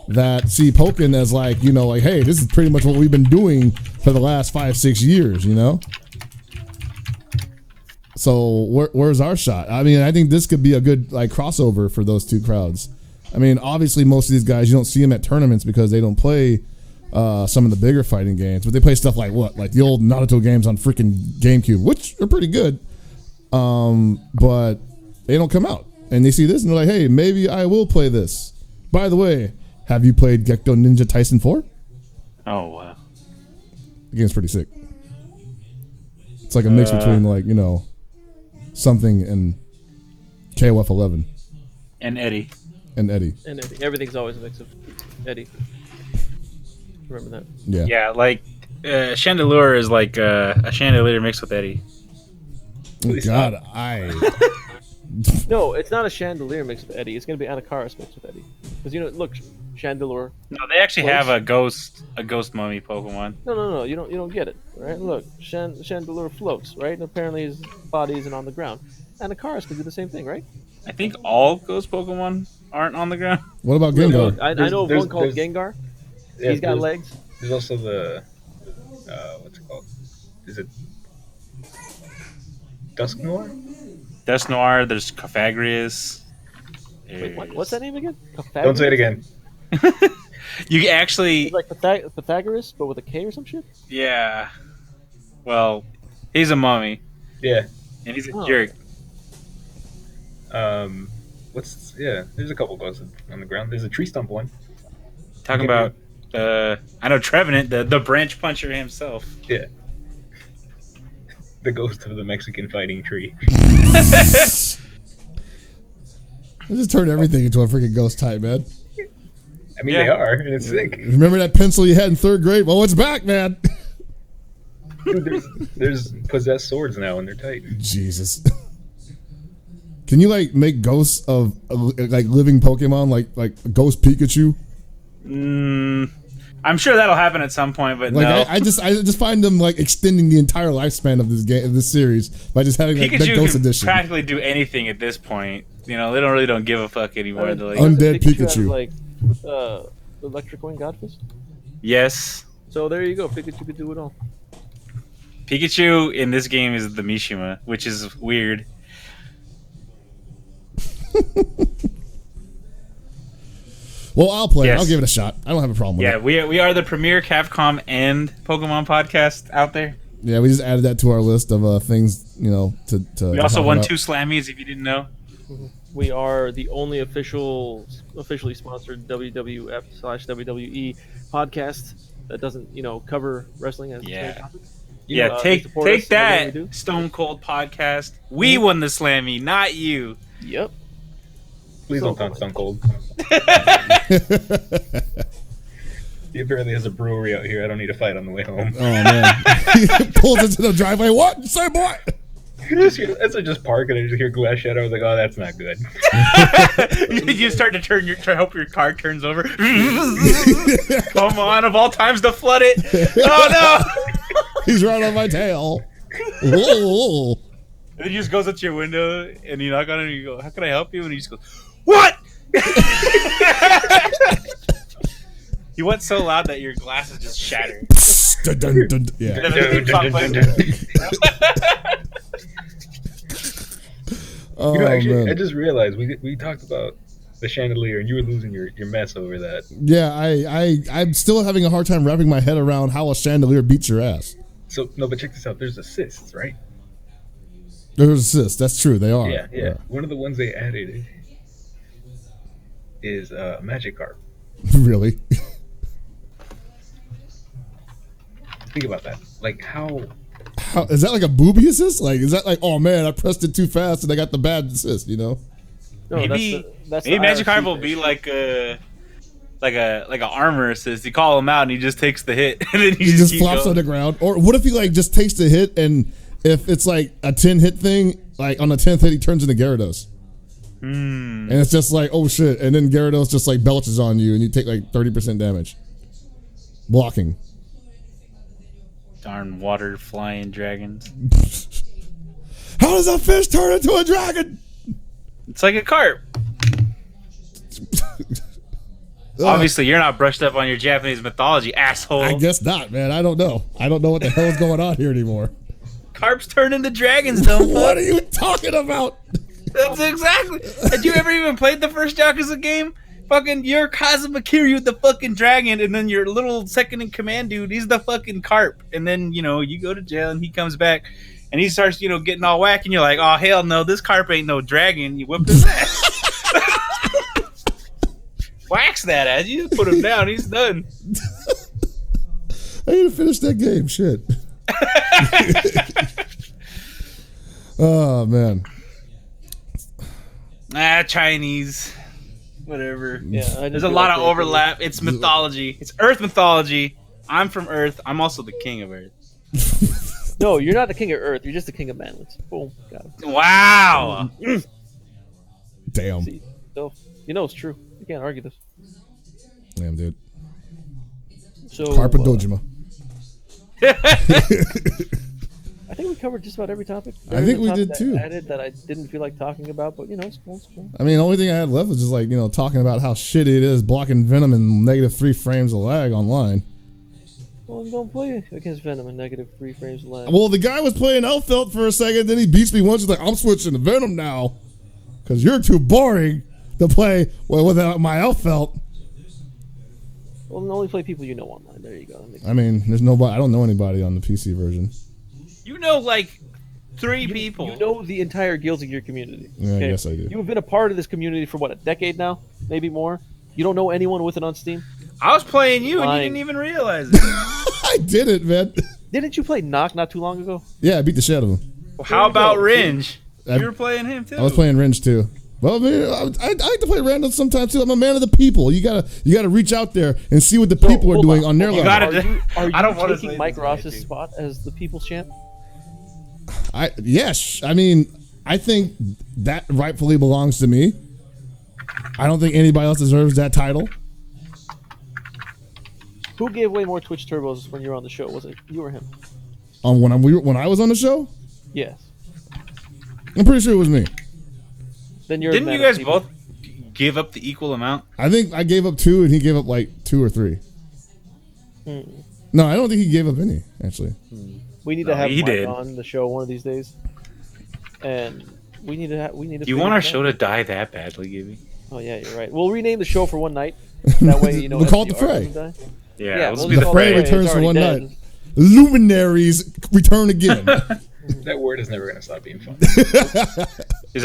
that see Pokken as like, like, hey, this is pretty much what we've been doing for the last 5-6 years, So where's our shot? I mean, I think this could be a good like crossover for those two crowds. I mean, obviously most of these guys, you don't see them at tournaments because they don't play some of the bigger fighting games, but they play stuff like like the old Naruto games on freaking GameCube, which are pretty good. But they don't come out and they see this and they're like, hey, maybe I will play this. By the way, have you played Gekto Ninja Tyson 4? Oh, wow. The game's pretty sick. It's like a mix between like, something and KOF 11. And Eddie. And Eddie. Everything's always a mix of Eddie. Remember that? Yeah. Yeah, like Chandelure is like a chandelier mixed with Eddie. Oh, God, No, it's not a chandelier mixed with Eddie. It's going to be Anakaris mixed with Eddie. Because look, Chandelure. No, they actually have a ghost mummy Pokemon. No. You don't get it, right? Look, Chandelure floats, right? And apparently his body isn't on the ground. Anakaris can do the same thing, right? I think all ghost Pokemon aren't on the ground. What about Gengar? Look, I know of one called Gengar. Yeah, He's got legs. There's also the what's it called? Is it Dusknoir? Dusknoir, there's Cofagrius. Wait, what's that name again? Don't say it again. You actually... It's like Pythagoras, but with a K or some shit? Yeah. Well, he's a mummy. Yeah. And he's a jerk. There's a couple ghosts on the ground. There's a tree stump one. Talking about, I know Trevenant, the branch puncher himself. Yeah. The ghost of the Mexican fighting tree. They just turned everything into a freaking ghost type, man. I mean, they are, and it's sick. Remember that pencil you had in 3rd grade? Well, it's back, man. Dude, there's possessed swords now, and they're tight. Jesus. Can you like make ghosts of like living Pokemon, like Ghost Pikachu? I'm sure that'll happen at some point, but like, no. I just find them like extending the entire lifespan of this game, of this series, by just having like the Pikachu Ghost can Edition. practically do anything at this point. They don't give a fuck anymore. They're like, Undead Pikachu. Like, Electric Wing Godfist? yes. So there you go. Pikachu could do it all. Pikachu in this game is the Mishima, which is weird. Well, I'll play it. Yes. I'll give it a shot. I don't have a problem with Yeah, it. we are the premier Capcom and Pokemon podcast out there. Yeah, we just added that to our list of things, to We also talk won about. 2 Slammies, if you didn't know. We are the only officially sponsored WWF/WWE podcast that doesn't, cover wrestling as its main topic. Yeah, They support us take in everything we that, do. Stone Cold Podcast. We won the Slammy, not you. Yep. Please don't taunt Stone Cold. He apparently has a brewery out here. I don't need to fight on the way home. Oh man, he pulls into the driveway. What? Say what? As I just park and I just hear glass shatter, I was like, oh, that's not good. You start to hope your car turns over. Come on, of all times to flood it. Oh no! He's right on my tail. Whoa. And he just goes up to your window and you knock on it and you go, "How can I help you?" And he just goes, "What?" He went so loud that your glasses just shattered. Dun, dun, dun, yeah. Oh, Actually, man. I just realized we talked about the chandelier and you were losing your mess over that. Yeah, I'm still having a hard time wrapping my head around how a chandelier beats your ass. So, no, but check this out. There's assists, right? There's assists. That's true. They are. Yeah. One of the ones they added is Magic Carp. Really? Think about that. Like, how Is that like a booby assist? Like, is that like, oh man, I pressed it too fast and I got the bad assist? No, Maybe that's maybe the Magic IRC Carp will fish. be like a armor assist. You call him out and he just takes the hit and then He just keep flops going. on the ground. Or what if he like just takes the hit and if it's like a 10 hit thing, like on the 10th hit he turns into Gyarados. And it's just like, oh shit, and then Gyarados just like belches on you and you take like 30% damage. Blocking. Darn water flying dragons. How does a fish turn into a dragon? It's like a carp. Obviously, you're not brushed up on your Japanese mythology, asshole. I guess not, man. I don't know. I don't know what the hell is going on here anymore. Carps turn into dragons, don't What are you talking about? That's exactly. Had you ever even played the first Yakuza game? Fucking, you're Kazuma Kiryu, the fucking dragon, and then your little second in command dude, he's the fucking carp. And then, you go to jail and he comes back and he starts, getting all whack and you're like, oh, hell no, this carp ain't no dragon. You whip his ass. Wax that ass. You just put him down. He's done. I need to finish that game. Shit. Oh, man. Chinese. Whatever. Yeah, There's a lot of overlap. It's mythology. It's Earth mythology. I'm from Earth. I'm also the king of Earth. No, you're not the king of Earth. You're just the king of manlets. Boom. Got it. Wow. Damn. See, so it's true. You can't argue this. Damn, dude. So Carpa Dojima. I think we covered just about every topic. I think we There was a did, topic too. I added that I didn't feel like talking about, but it's cool. It's cool. I mean, the only thing I had left was just like, talking about how shitty it is blocking Venom in -3 frames of lag online. Well, I'm gonna play against Venom in -3 frames of lag. Well, the guy was playing Elfelt for a second, then he beats me once. He's like, I'm switching to Venom now because you're too boring to play without my Elfelt. Well, then only play people you know online. There you go. That makes I mean, there's nobody. I don't know anybody on the PC version. Like 3 people. You know the entire Guilty Gear community. Yeah, I guess I do. You have been a part of this community for a decade now, maybe more. You don't know anyone with it on Steam. I was playing you and you Lying. didn't even realize it. I did it, man. Didn't you play Knock not too long ago? Yeah, I beat the shit out of him. How about Ringe? I- You were playing him too. I was playing Ringe too. Well, man, I like to play random sometimes too. I'm a man of the people. You gotta reach out there and see what the people are hold doing on their hold level. gotta- Are you I don't wanna taking say Mike this, Ross's too. spot as the people's champ? Yes, I mean, I think that rightfully belongs to me. I don't think anybody else deserves that title. Who gave away more Twitch turbos when you were on the show? Was it you or him? When I was on the show, Yes. I'm pretty sure it was me. Then you're. Didn't the you man of guys people. both give up the equal amount? I think I gave up 2 and he gave up like 2 or 3. No, I don't think he gave up any, actually. We need No, to have he Mike did. on the show one of these days, and we need to. Do you want our show to die that badly, Gibby? Oh yeah, you're right. We'll rename the show for one night. That way, We'll call it The FDR Fray. doesn't die. Yeah, we'll let's just The call Fray it returns It's for one already night. dead. luminaries return again. That word is never gonna stop being fun. Is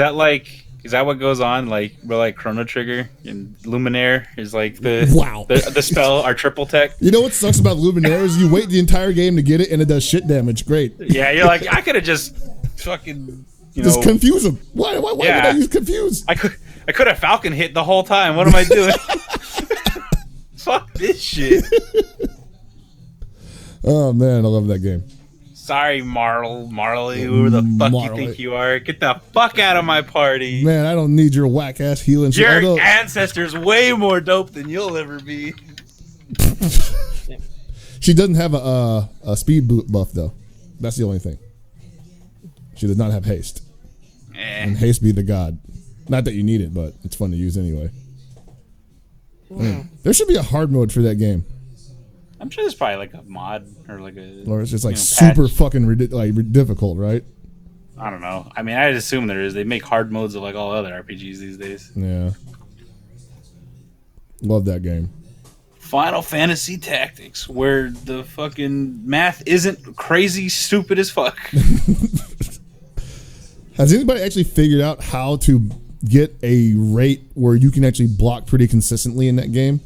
that what goes on? Like we're like Chrono Trigger and Luminaire is like the spell, our triple tech. You know what sucks about luminaires? You wait the entire game to get it, and it does shit damage. Great. Yeah, you're like I could have just fucking just confuse them. Why would I use confuse? I could have Falcon hit the whole time. What am I doing? Fuck this shit. Oh man, I love that game. Sorry, Marley, whoever the fuck you think you are. Get the fuck out of my party. Man, I don't need your whack ass healing shit. Your ancestor's way more dope than you'll ever be. She doesn't have a speed buff though. That's the only thing. She does not have haste. And haste be the god. Not that you need it, but it's fun to use anyway. There should be a hard mode for that game. I'm sure there's probably like a mod or like a. Or it's just like super patch. fucking difficult, right? I don't know. I mean, I assume there is. They make hard modes of like all other RPGs these days. Yeah. Love that game. Final Fantasy Tactics, where the fucking math isn't crazy stupid as fuck. Has anybody actually figured out how to get a rate where you can actually block pretty consistently in that game?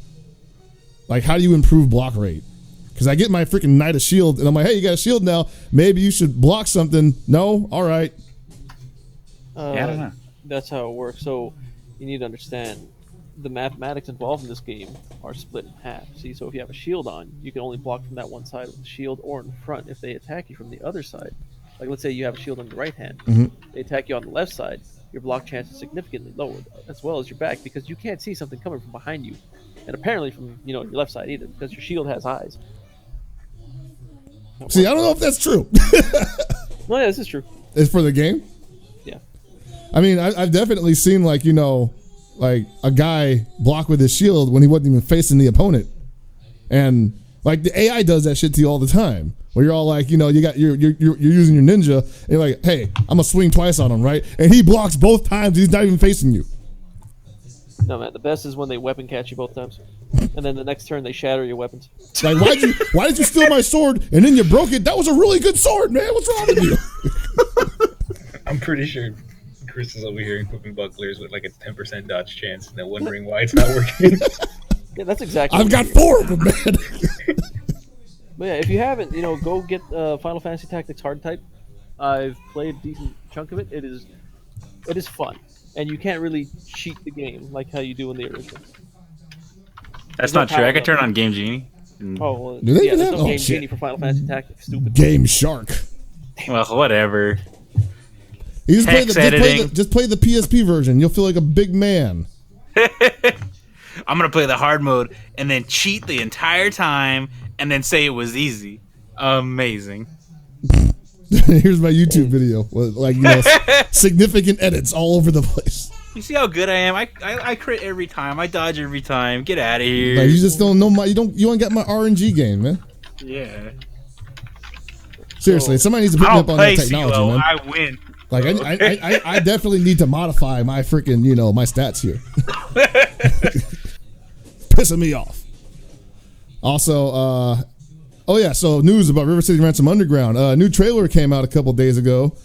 Like, how do you improve block rate? Because I get my freaking Knight of Shield, and I'm like, hey, you got a shield now. Maybe you should block something. No? All right. Yeah, I don't know. That's how it works. So you need to understand the mathematics involved in this game are split in half. See, so if you have a shield on, you can only block from that one side with the shield or in front if they attack you from the other side. Like, let's say you have a shield on your right hand. They attack you on the left side. Your block chance is significantly lowered, as well as your back, because you can't see something coming from behind you. And apparently from, your left side either, because your shield has eyes. See, I don't know if that's true. No, yeah, this is true. It's for the game? Yeah. I mean, I've definitely seen, like a guy block with his shield when he wasn't even facing the opponent. And, like, the AI does that shit to you all the time. Where you're all like, you're using your ninja, and you're like, hey, I'm going to swing twice on him, right? And he blocks both times. He's not even facing you. No, man, the best is when they weapon catch you both times. And then the next turn, they shatter your weapons. Like, why did you steal my sword and then you broke it? That was a really good sword, man. What's wrong with you? I'm pretty sure Chris is over here equipping bucklers with like a 10% dodge chance and then wondering why it's not working. Yeah, that's exactly. I've got 4 of them, man. But yeah, if you haven't, go get Final Fantasy Tactics Hard Type. I've played a decent chunk of it. It is fun, and you can't really cheat the game like how you do in the original. That's not true. I could turn on Game Genie. Oh, well, Do they yeah, even there's have- no oh, Game shit. Genie for Final Fantasy Tactics. Stupid. Game Shark. Well, whatever. You just Text editing. just play the PSP version. You'll feel like a big man. I'm gonna play the hard mode and then cheat the entire time and then say it was easy. Amazing. Here's my YouTube video with significant edits all over the place. You see how good I am? I crit every time. I dodge every time. Get out of here. Like, you just don't know you ain't got my RNG game, man. Yeah. Seriously, somebody needs to put I me don't up on play that technology, CeeLo. man. I win. Like, I definitely need to modify my freaking, my stats here. Pissing me off. Also, so news about River City Ransom Underground. A new trailer came out a couple days ago,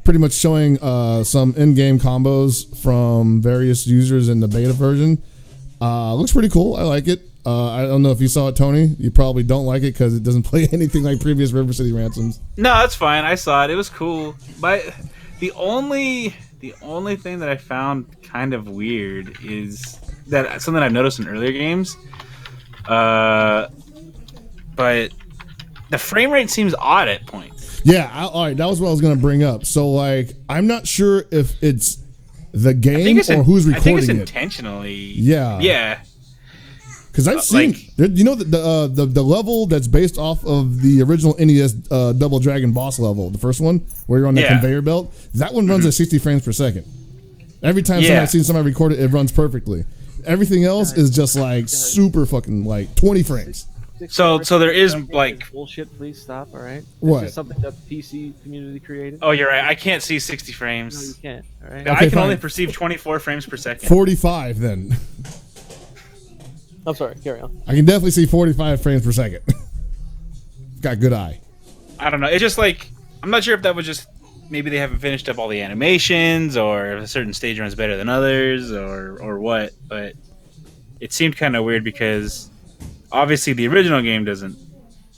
pretty much showing some in-game combos from various users in the beta version. Looks pretty cool. I like it. I don't know if you saw it, Tony. You probably don't like it because it doesn't play anything like previous River City Ransoms. No, that's fine. I saw it. It was cool. But the only thing that I found kind of weird is that something I've noticed in earlier games. But the frame rate seems odd at points. Yeah, all right. That was what I was going to bring up. So, like, I'm not sure if it's the game or who's recording it. I think it's intentionally. Yeah. Yeah. Because I've seen, the level that's based off of the original NES Double Dragon boss level, the first one, where you're on that conveyor belt, that one runs at 60 frames per second. Every time I've seen somebody record it, it runs perfectly. Everything else is just like super fucking like 20 frames. So there is like bullshit. Please stop. All right. What? This is something that the PC community created. Oh, you're right. I can't see 60 frames. No, you can't. All right. Okay, I can fine. only perceive 24 frames per second. 45 then. I'm sorry. Carry on. I can definitely see 45 frames per second. got good eye. I don't know. It's just like I'm not sure if that was just maybe they haven't finished up all the animations, or if a certain stage runs better than others, or what. But it seemed kind of weird because obviously the original game doesn't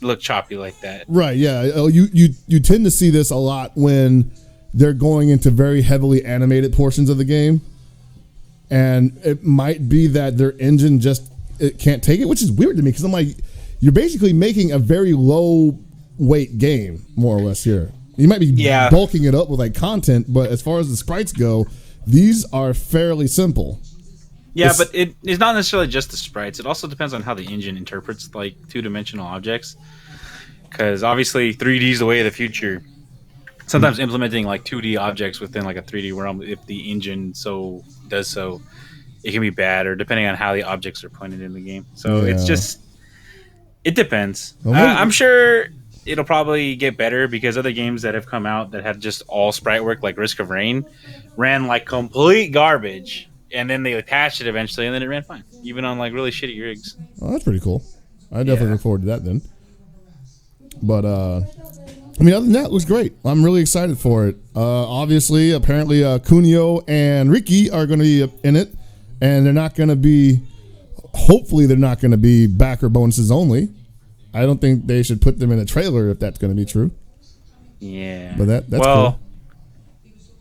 look choppy like that. Right? Yeah. You tend to see this a lot when they're going into very heavily animated portions of the game, and it might be that their engine just it can't take it, which is weird to me because I'm like, you're basically making a very low weight game, more or less here. You might be bulking it up with like content, but as far as the sprites go, these are fairly simple. Yeah, but it's not necessarily just the sprites. It also depends on how the engine interprets like two-dimensional objects. Because obviously 3D is the way of the future. Sometimes implementing like 2D objects within like a 3D realm, if the engine does so, it can be bad, or depending on how the objects are pointed in the game. So it depends. I'm sure it'll probably get better because other games that have come out that had just all sprite work, like Risk of Rain, ran like complete garbage, and then they attached it eventually, and then it ran fine, even on like really shitty rigs. Oh, that's pretty cool. I definitely look forward to that then. But I mean, other than that, it was great. I'm really excited for it. Obviously, apparently, Kunio and Riki are going to be in it, and they're not going to be. Hopefully, they're not going to be backer bonuses only. I don't think they should put them in a trailer if that's going to be true. Yeah, but that's cool.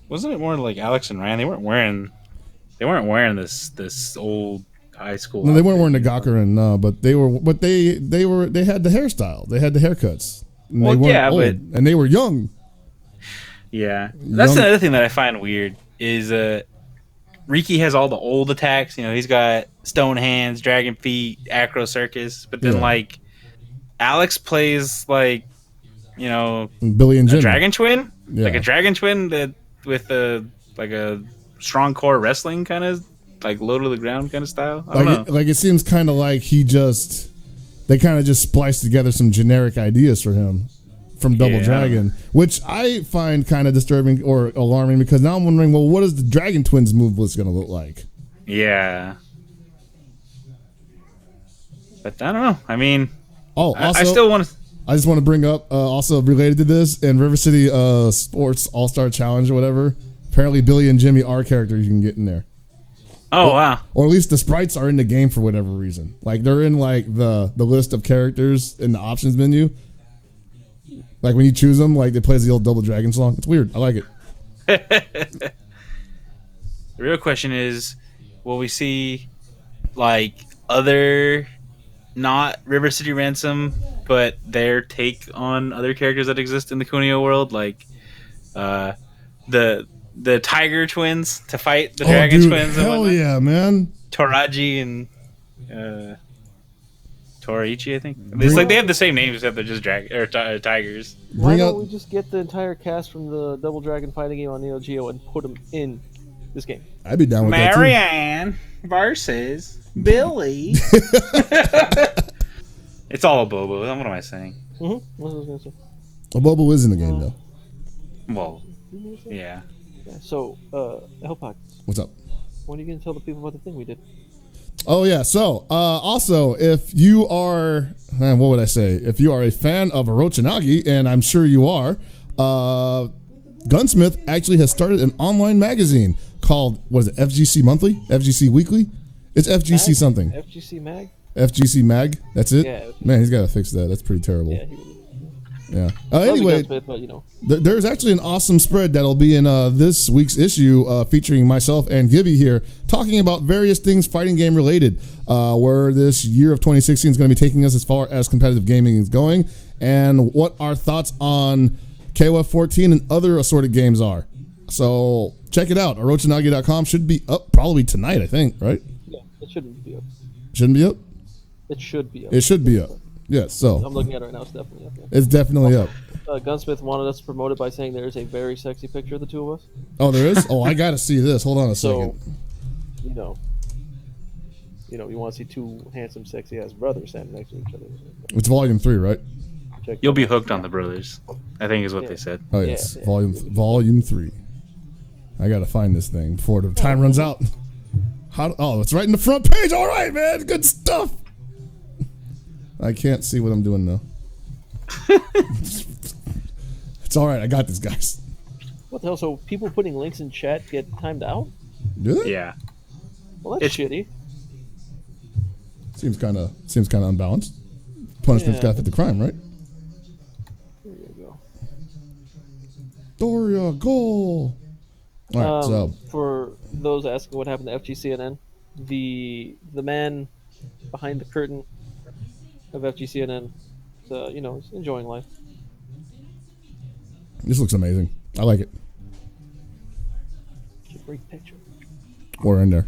Wasn't it more like Alex and Ryan? They weren't wearing this old high school. No, they weren't wearing the Gakuen, no, but they had the hairstyle. They had the haircuts. And and they were young. Yeah, that's another thing that I find weird is Riki has all the old attacks. You know, he's got stone hands, dragon feet, acro circus, but then like Alex plays like, you know, Billy and Jimmy. Dragon Twin, like a Dragon Twin that with a strong core wrestling kind of like low to the ground kind of style. I don't know. It seems kind of like they kind of just spliced together some generic ideas for him from Double Dragon, which I find kind of disturbing or alarming because now I'm wondering, well, what is the Dragon Twins move list going to look like? Yeah. But I don't know. I mean, also, I still want to. I just want to bring up, also related to this, in River City Sports All-Star Challenge or whatever, apparently Billy and Jimmy are characters you can get in there. Oh, wow. Or at least the sprites are in the game for whatever reason. Like, they're in, like, the list of characters in the options menu. Like, when you choose them, like, it plays the old Double Dragon song. It's weird. I like it. The real question is, will we see, like, other... not River City Ransom, but their take on other characters that exist in the Kunio world, like the Tiger Twins to fight the Dragon Twins. Hell yeah, man! Toraji and Toriichi, I think. It's like they have the same names except they're just tigers. Why don't we just get the entire cast from the Double Dragon fighting game on Neo Geo and put them in this game? I'd be down with that too. Marianne versus Billy. It's all a Bobo. What am I saying? What was I going to say? A Bobo is in the game, though. Well, yeah. So, Hellpox. What's up? When are you going to tell the people about the thing we did? Oh, yeah. So, also, if you are... what would I say? If you are a fan of Orochanagi, and I'm sure you are, Gunsmith actually has started an online magazine called, what is it, FGC Monthly? FGC Weekly? It's FGC Mag? something. FGC Mag? FGC Mag? That's it? Yeah. Man, he's got to fix that. That's pretty terrible. Yeah, he really is. Yeah. Anyway, Gunsmith, but, you know. There's actually an awesome spread that'll be in this week's issue featuring myself and Gibby here talking about various things fighting game related, where this year of 2016 is going to be taking us as far as competitive gaming is going, and what our thoughts on KOF 14 and other assorted games are. So check it out. Orochanagi.com should be up probably tonight, I think, right? Yeah, it shouldn't be up. Shouldn't be up? It should be up. It should be up. Yes, so. I'm looking at it right now. It's definitely up. Yeah. It's definitely up. Gunsmith wanted us to promote it by saying there is a very sexy picture of the two of us. Oh, there is? Oh, I got to see this. Hold on a second. So, you want to see two handsome, sexy-ass brothers standing next to each other. It's volume 3, right? You'll be hooked on the brothers, I think is what they said. Oh, yes. Yeah. Volume 3. I got to find this thing before the time runs out. It's right in the front page. All right, man. Good stuff. I can't see what I'm doing now. It's all right. I got this, guys. What the hell? So people putting links in chat get timed out? Do they? Yeah. Well, that's shitty. Seems kind of unbalanced. Punishment's got to fit the crime, right? There you go. Doria, goal. All right, so For those asking what happened to FGCNN, the man behind the curtain of FGCNN, is enjoying life. this looks amazing. I like it. It's a great picture. We're in there.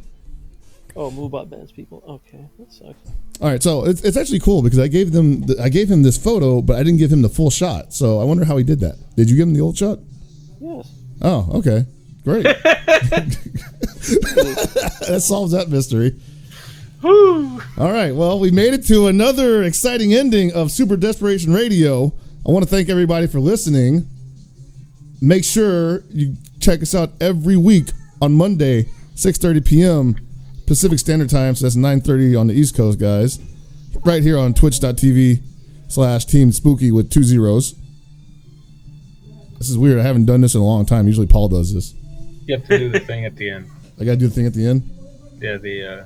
Oh, Moobot bans people. Okay, that sucks. All right, so it's actually cool because I gave him this photo, but I didn't give him the full shot. So I wonder how he did that. Did you give him the old shot? Yes. Oh, okay, great. That solves that mystery. Woo! All right, well, we made it to another exciting ending of Super Desperation Radio. I want to thank everybody for listening. Make sure you check us out every week on Monday, 6:30 p.m. Pacific Standard Time, so that's 9:30 on the East Coast, guys. Right here on twitch.tv/Team Spooky with 2 zeros. This is weird. I haven't done this in a long time. Usually Paul does this. You have to do the thing at the end. I got to do the thing at the end? Yeah, the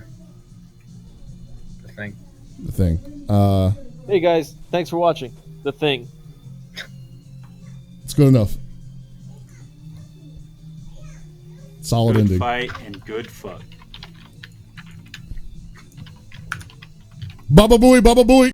thing. The thing. Hey guys, thanks for watching The Thing. It's good enough. Solid Good ending. fight and good fuck. Baba Booey, Baba Booey.